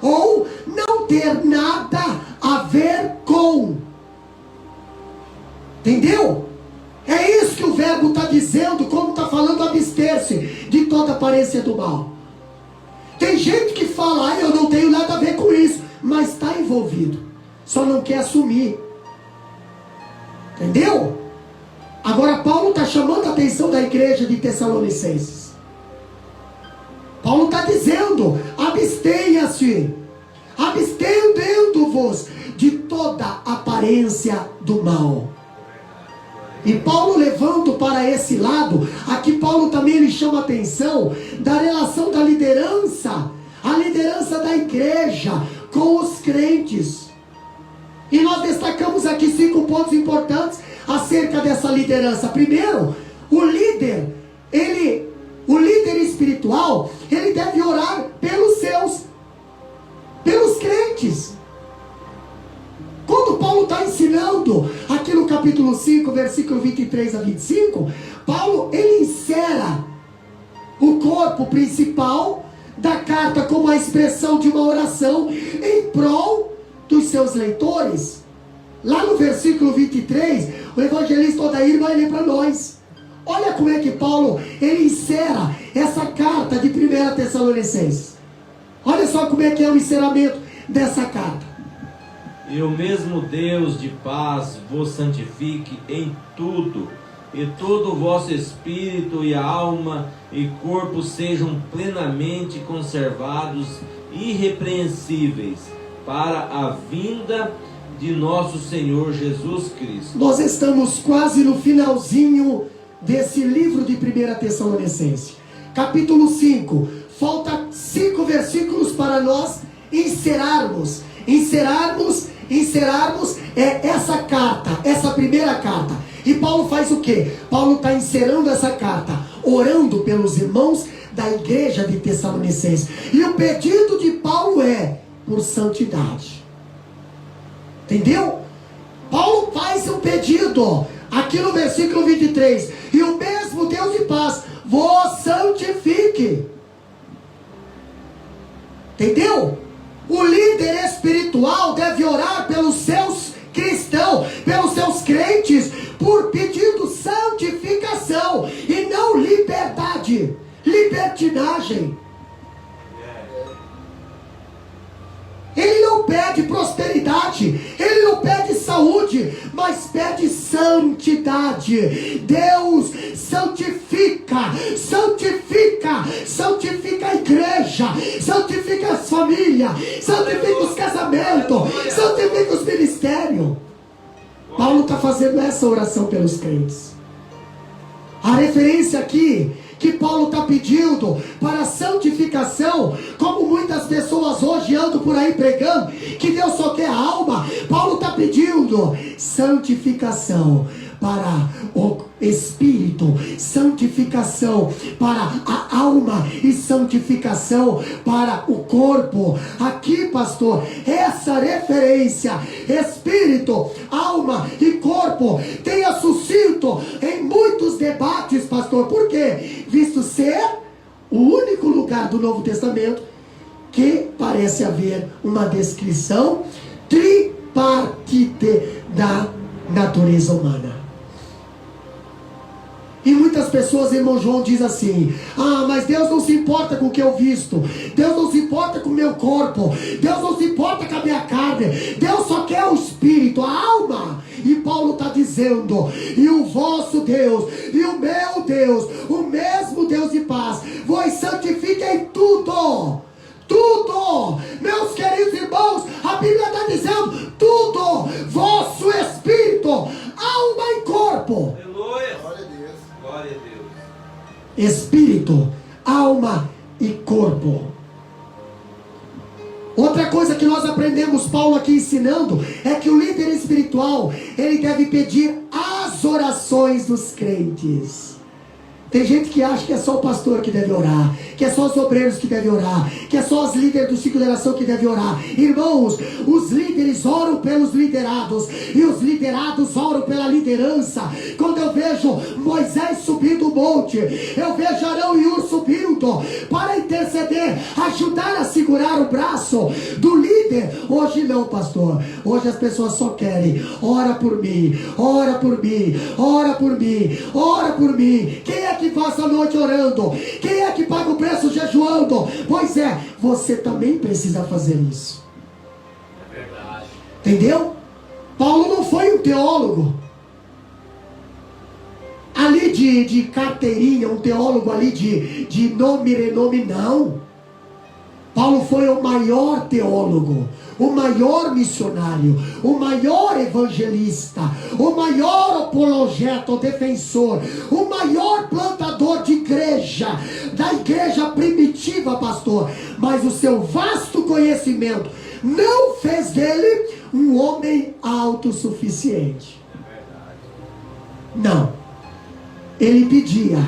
Ou não ter nada a ver com. Entendeu? É isso que o verbo está dizendo, como está falando abster-se de toda aparência do mal. Tem gente que fala, eu não tenho nada a ver com isso, mas está envolvido, só não quer assumir. Entendeu? Agora Paulo está chamando a atenção da igreja de Tessalonicenses. Paulo está dizendo, abstenha-se, abstendendo-vos de toda aparência do mal. E Paulo levando para esse lado, aqui Paulo também ele chama a atenção da relação da liderança, a liderança da igreja com os crentes. E nós destacamos aqui 5 pontos importantes acerca dessa liderança. Primeiro, o líder espiritual, ele deve orar pelos crentes. Quando Paulo está ensinando aqui no capítulo 5, versículo 23 a 25, Paulo ele insere o corpo principal da carta como a expressão de uma oração em prol dos seus leitores. Lá no versículo 23, o evangelista Odair vai ler para nós. Olha como é que Paulo ele insere essa carta de 1 Tessalonicenses. Olha só como é que é o encerramento dessa carta. E o mesmo Deus de paz vos santifique em tudo, e todo o vosso espírito e alma e corpo sejam plenamente conservados, irrepreensíveis, para a vinda de nosso Senhor Jesus Cristo. Nós estamos quase no finalzinho desse livro de 1 Tessalonicenses, capítulo 5. Falta 5 versículos para nós encerrarmos essa carta, essa primeira carta. E Paulo faz o quê? Paulo está encerrando essa carta, orando pelos irmãos da igreja de Tessalonicenses. E o pedido de Paulo é por santidade. Entendeu? Paulo faz um pedido aqui no versículo 23. E o mesmo Deus de paz vos santifique. Entendeu? O líder espiritual deve orar pelos seus cristãos, pelos seus crentes, por pedindo santificação e não liberdade, libertinagem. Ele não pede prosperidade, ele não pede saúde, mas pede santidade. Deus santifica a igreja, santifica as famílias, santifica os casamentos, santifica os ministérios. Paulo está fazendo essa oração pelos crentes. A referência aqui que Paulo está pedindo para a santificação, como muitas pessoas hoje andam por aí pregando, que Deus só quer a alma. Paulo está pedindo santificação para o espírito, santificação para a alma e santificação para o corpo. Aqui, pastor, essa referência, espírito, alma e corpo, tenha sucinto em muitos debates, pastor. Por quê? Visto ser o único lugar do Novo Testamento que parece haver uma descrição tripartite da natureza humana. E muitas pessoas, irmão João, diz assim: ah, mas Deus não se importa com o que eu visto, Deus não se importa com o meu corpo, Deus não se importa com a minha carne, Deus só quer o espírito, a alma. E Paulo está dizendo: e o vosso Deus, e o meu Deus, o mesmo Deus de paz, vos santifiquem tudo. Tudo, meus queridos irmãos, a Bíblia está dizendo tudo, vosso espírito, alma e corpo. Aleluia. Glória a Deus. Glória a Deus. Espírito, alma e corpo. Outra coisa que nós aprendemos, Paulo aqui ensinando, é que o líder espiritual, ele deve pedir as orações dos crentes. Tem gente que acha que é só o pastor que deve orar, que é só os obreiros que devem orar, que é só os líderes do ciclo de oração que devem orar. Irmãos, os líderes oram pelos liderados, e os liderados oram pela liderança. Quando eu vejo Moisés subindo o monte, eu vejo Arão e Ur subindo para interceder, ajudar a segurar o braço do líder. Hoje não, pastor. Hoje as pessoas só querem: ora por mim, ora por mim, ora por mim, ora por mim. Quem é que passa a noite orando? Quem é que paga o preço jejuando? Pois é, você também precisa fazer isso. É verdade. Entendeu? Paulo não foi um teólogo ali de carteirinha, um teólogo ali de nome e renome, não. Paulo foi o maior teólogo, o maior missionário, o maior evangelista, o maior apologeta, o defensor, o maior plantador de igreja, da igreja primitiva, pastor. Mas o seu vasto conhecimento não fez dele um homem autossuficiente. Não. Ele pedia,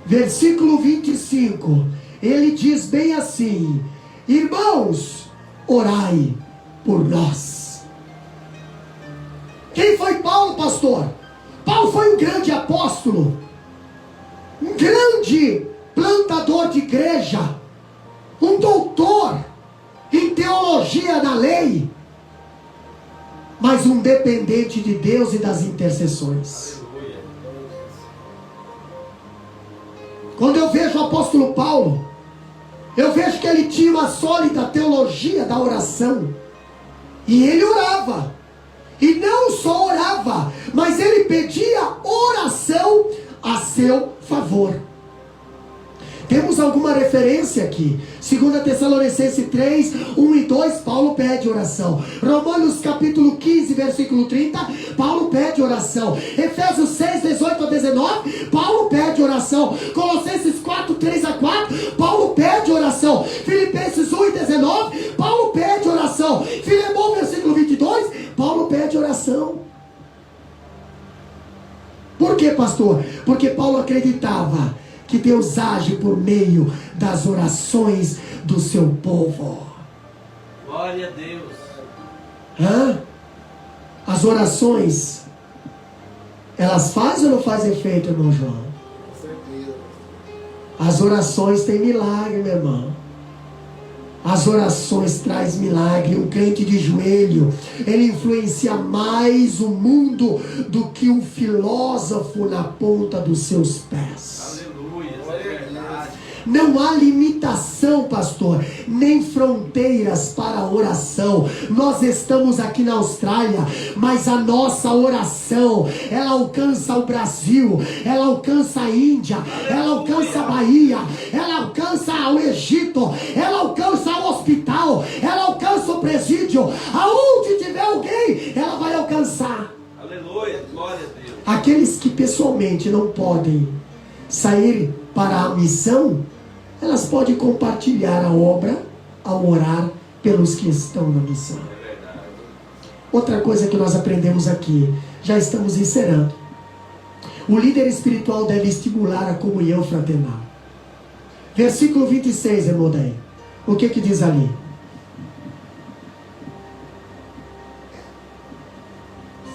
versículo 25, ele diz bem assim: irmãos, orai por nós. Quem foi Paulo, pastor? Paulo foi um grande apóstolo, um grande plantador de igreja, um doutor em teologia da lei, mas um dependente de Deus e das intercessões. Quando eu vejo o apóstolo Paulo, eu vejo que ele tinha uma sólida teologia da oração. E ele orava. E não só orava, mas ele pedia oração a seu favor. Temos alguma referência aqui. 2 Tessalonicenses 3, 1 e 2, Paulo pede oração. Romanos capítulo 15, versículo 30, Paulo pede oração. Efésios 6, 18 a 19, Paulo pede oração. Colossenses 4, 3 a 4, Paulo pede oração. Filipenses 1 e 19, Paulo pede oração. Filemão, versículo 22, Paulo pede oração. Por que, pastor? Porque Paulo acreditava que Deus age por meio das orações do seu povo. Glória a Deus. As orações, elas fazem ou não fazem efeito, irmão João? Com certeza. As orações têm milagre, meu irmão. As orações trazem milagre. Um crente de joelho, ele influencia mais o mundo do que um filósofo na ponta dos seus pés. Aleluia. É verdade. Não há limitação, pastor, nem fronteiras para a oração. Nós estamos aqui na Austrália, mas a nossa oração, ela alcança o Brasil, ela alcança a Índia, ela alcança a Bahia, ela alcança o Egito, ela alcança o hospital, ela alcança o presídio. Aonde tiver alguém, ela vai alcançar. Aleluia. Glória a Deus. Aqueles que pessoalmente não podem sair para a missão, elas podem compartilhar a obra ao orar pelos que estão na missão. É verdade. Outra coisa que nós aprendemos aqui, já estamos encerrando. O líder espiritual deve estimular a comunhão fraternal. Versículo 26, irmão Daí. O que diz ali?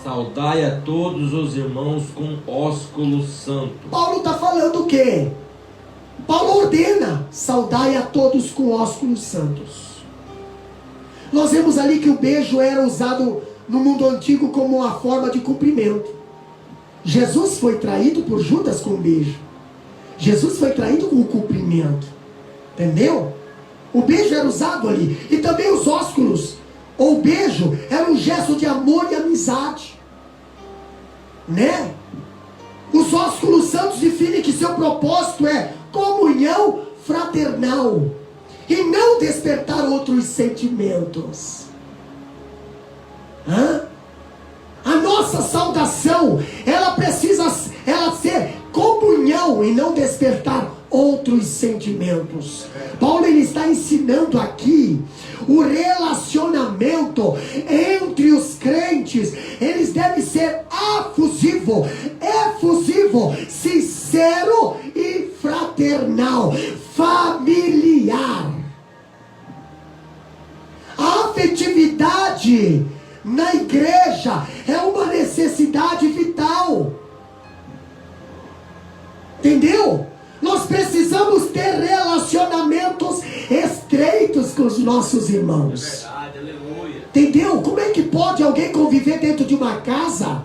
Saudai a todos os irmãos com ósculo santo. Paulo está falando o quê? Paulo ordena: saudai a todos com ósculos santos. Nós vemos ali que o beijo era usado no mundo antigo como uma forma de cumprimento. Jesus foi traído por Judas com um beijo. Jesus foi traído com um cumprimento. Entendeu? O beijo era usado ali. E também os ósculos, ou o beijo, era um gesto de amor e amizade. Né? Os ósculos santos definem que seu propósito é comunhão fraternal e não despertar outros sentimentos. A nossa saudação, ela precisa ser comunhão e não despertar outros sentimentos. Paulo ele está ensinando aqui o relacionamento entre os crentes. Eles devem ser efusivo, sincero e fraternal, familiar. A afetividade na igreja é uma necessidade vital. Entendeu? Nós precisamos ter relacionamentos estreitos com os nossos irmãos. É verdade, aleluia. Entendeu? Como é que pode alguém conviver dentro de uma casa?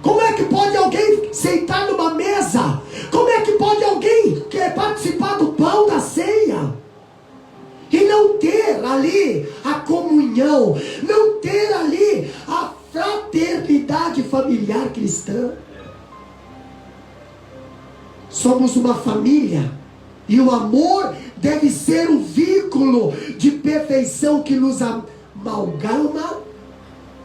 Como é que pode alguém sentar numa mesa? Como é que pode alguém participar do pão da ceia? E não ter ali a comunhão, não ter ali a fraternidade familiar cristã. Somos uma família e o amor deve ser o vínculo de perfeição que nos amalgama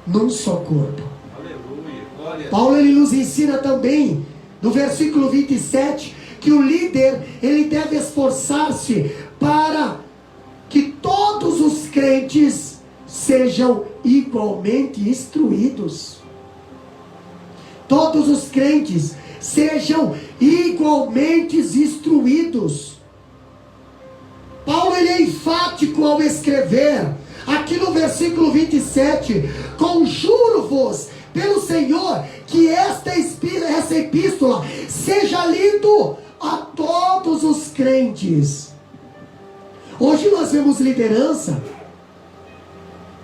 num só corpo. Aleluia. Glória. Paulo ele nos ensina também no versículo 27 que o líder ele deve esforçar-se para que todos os crentes sejam igualmente instruídos. Todos os crentes sejam igualmente instruídos. Paulo ele é enfático ao escrever aqui no versículo 27: conjuro-vos pelo Senhor que essa epístola seja lida a todos os crentes. Hoje nós vemos liderança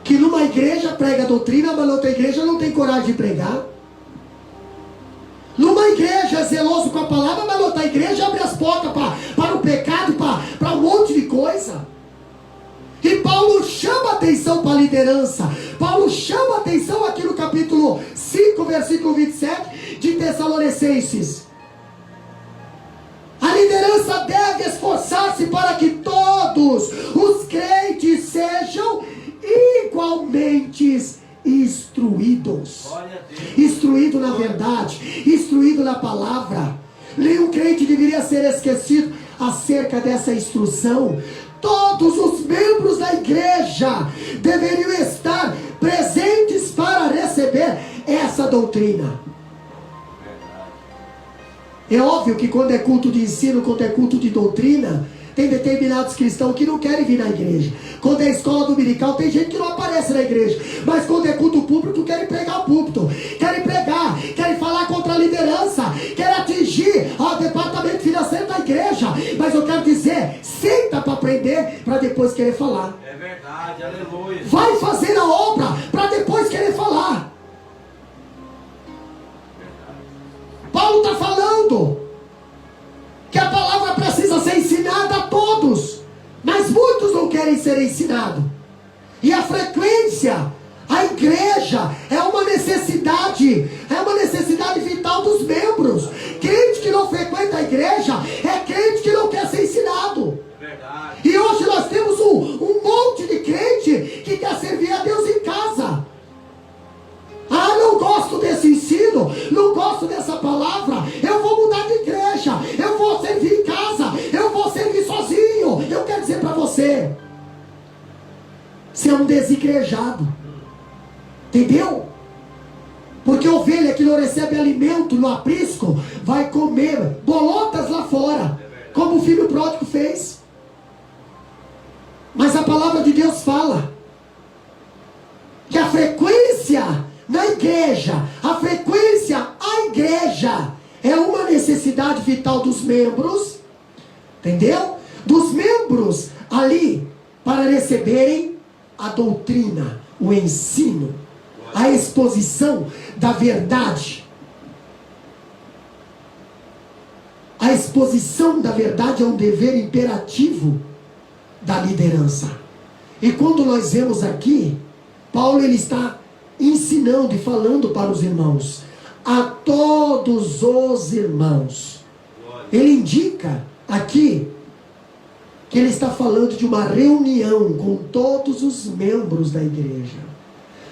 que numa igreja prega doutrina, mas na outra igreja não tem coragem de pregar. Numa igreja é zeloso com a palavra, mas na outra igreja abre as portas para o pecado, para um monte de coisa. E Paulo chama atenção para a liderança. Paulo chama atenção aqui no capítulo 5, versículo 27 de Tessalonicenses. A liderança deve esforçar-se para que todos os crentes sejam igualmente instruídos. Instruído na verdade, instruído na palavra. Nenhum crente deveria ser esquecido acerca dessa instrução. Todos os membros da igreja deveriam estar presentes para receber essa doutrina. É óbvio que quando é culto de ensino, quando é culto de doutrina, tem determinados cristãos que não querem vir na igreja. Quando é escola dominical, tem gente que não aparece na igreja. Mas quando é culto público, querem pregar o púlpito. Querem pregar, querem falar contra a liderança, querem atingir o departamento financeiro da igreja. Mas eu quero dizer, senta para aprender, para depois querer falar. É verdade, aleluia. Vai fazer a obra, para depois querer falar. Paulo está falando que a palavra precisa ser ensinada a todos, mas muitos não querem ser ensinados. E a frequência, a igreja é uma necessidade vital dos membros. Crente que não frequenta a igreja é crente que não quer ser ensinado. Verdade. E hoje nós temos um monte de crente que quer servir a Deus em casa. Ah, não gosto desse ensino, não gosto dessa palavra, eu vou mudar de igreja. Você é um desigrejado. Entendeu? Porque a ovelha que não recebe alimento no aprisco vai comer bolotas lá fora, como o filho pródigo fez. Mas a palavra de Deus fala que a frequência na igreja, a igreja é uma necessidade vital dos membros, entendeu? Dos membros ali, para receberem a doutrina, o ensino, a exposição da verdade. A exposição da verdade é um dever imperativo da liderança. E quando nós vemos aqui, Paulo ele está ensinando e falando para os irmãos, a todos os irmãos. Ele indica aqui que ele está falando de uma reunião com todos os membros da igreja,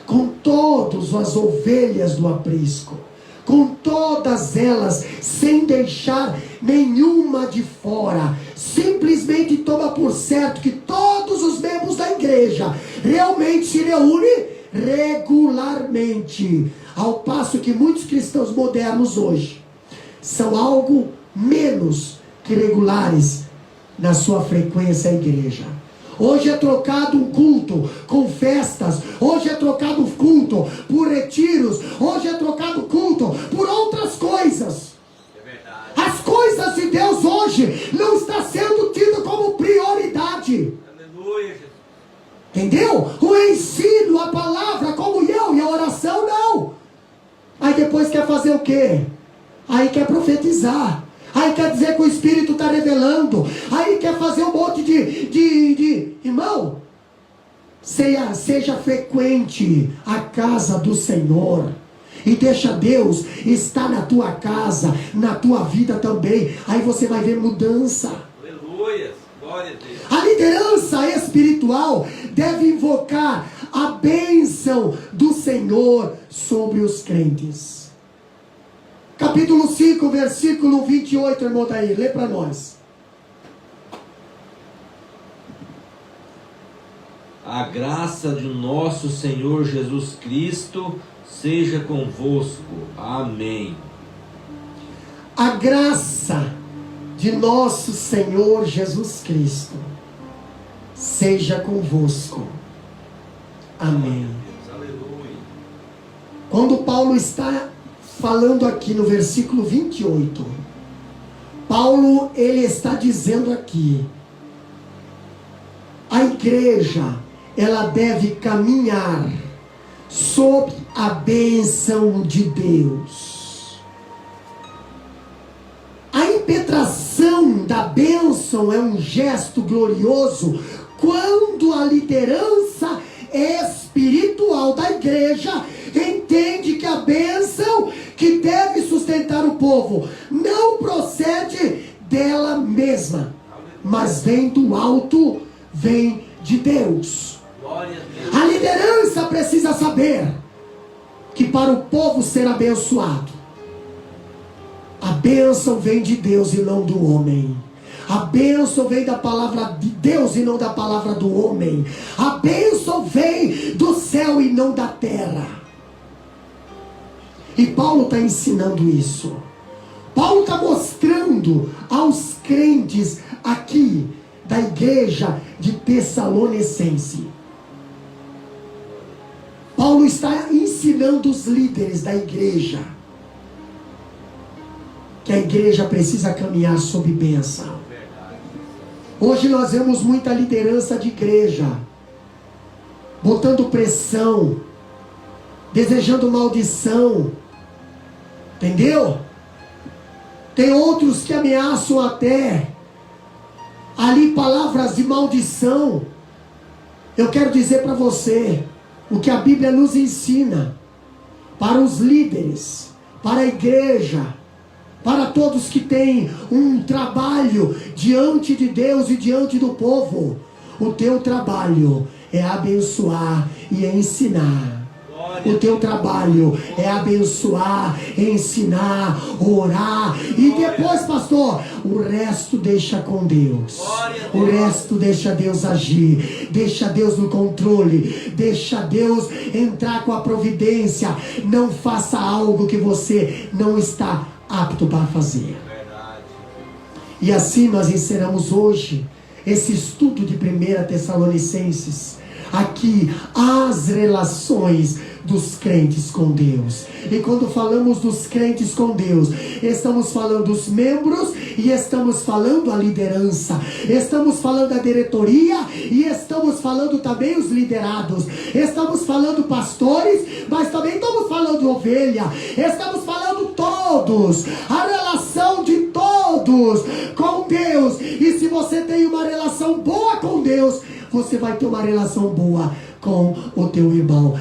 com todas as ovelhas do aprisco, com todas elas, sem deixar nenhuma de fora. Simplesmente toma por certo que todos os membros da igreja realmente se reúnem regularmente, ao passo que muitos cristãos modernos hoje são algo menos que regulares na sua frequência à igreja. Hoje é trocado um culto com festas, hoje é trocado o culto por retiros, hoje é trocado o culto por outras coisas. As coisas de Deus hoje não está sendo tido como prioridade. Aleluia. Entendeu? O ensino, a palavra, a comunhão e a oração, não. Aí depois quer fazer o quê? Aí quer profetizar. Aí quer dizer que o Espírito está revelando. Aí quer fazer um monte de... Irmão, seja frequente a casa do Senhor. E deixa Deus estar na tua casa, na tua vida também. Aí você vai ver mudança. Aleluia. Glória a Deus. A liderança espiritual deve invocar a bênção do Senhor sobre os crentes. Capítulo 5, versículo 28, irmão Daí, lê para nós. A graça de nosso Senhor Jesus Cristo seja convosco. Amém. A graça de nosso Senhor Jesus Cristo seja convosco. Amém. Aleluia. Quando Paulo está falando aqui no versículo 28, Paulo ele está dizendo aqui, a igreja ela deve caminhar sob a bênção de Deus. A impetração da bênção é um gesto glorioso quando a liderança espiritual da igreja entende que a bênção que deve sustentar o povo não procede dela mesma, mas vem do alto, vem de Deus. Glória a Deus. A liderança precisa saber que para o povo ser abençoado, a bênção vem de Deus e não do homem. A bênção vem da palavra de Deus e não da palavra do homem. A bênção vem do céu e não da terra. E Paulo está ensinando isso. Paulo está mostrando aos crentes aqui da igreja de Tessalonicense. Paulo está ensinando os líderes da igreja que a igreja precisa caminhar sob bênção. Hoje nós vemos muita liderança de igreja botando pressão, desejando maldição, entendeu? Tem outros que ameaçam até ali palavras de maldição. Eu quero dizer para você o que a Bíblia nos ensina para os líderes, para a igreja, para todos que têm um trabalho diante de Deus e diante do povo. O teu trabalho é abençoar e ensinar. O teu trabalho é abençoar, ensinar, orar. E depois, pastor, o resto deixa com Deus. O resto deixa Deus agir. Deixa Deus no controle. Deixa Deus entrar com a providência. Não faça algo que você não está apto para fazer. E assim nós encerramos hoje esse estudo de 1 Tessalonicenses. Aqui, as relações dos crentes com Deus. E quando falamos dos crentes com Deus, estamos falando dos membros e estamos falando a liderança. Estamos falando a diretoria e estamos falando também os liderados. Estamos falando pastores, mas também estamos falando ovelha. Estamos falando todos. A relação de todos com Deus. E se você tem uma relação boa com Deus, você vai ter uma relação boa com o teu irmão.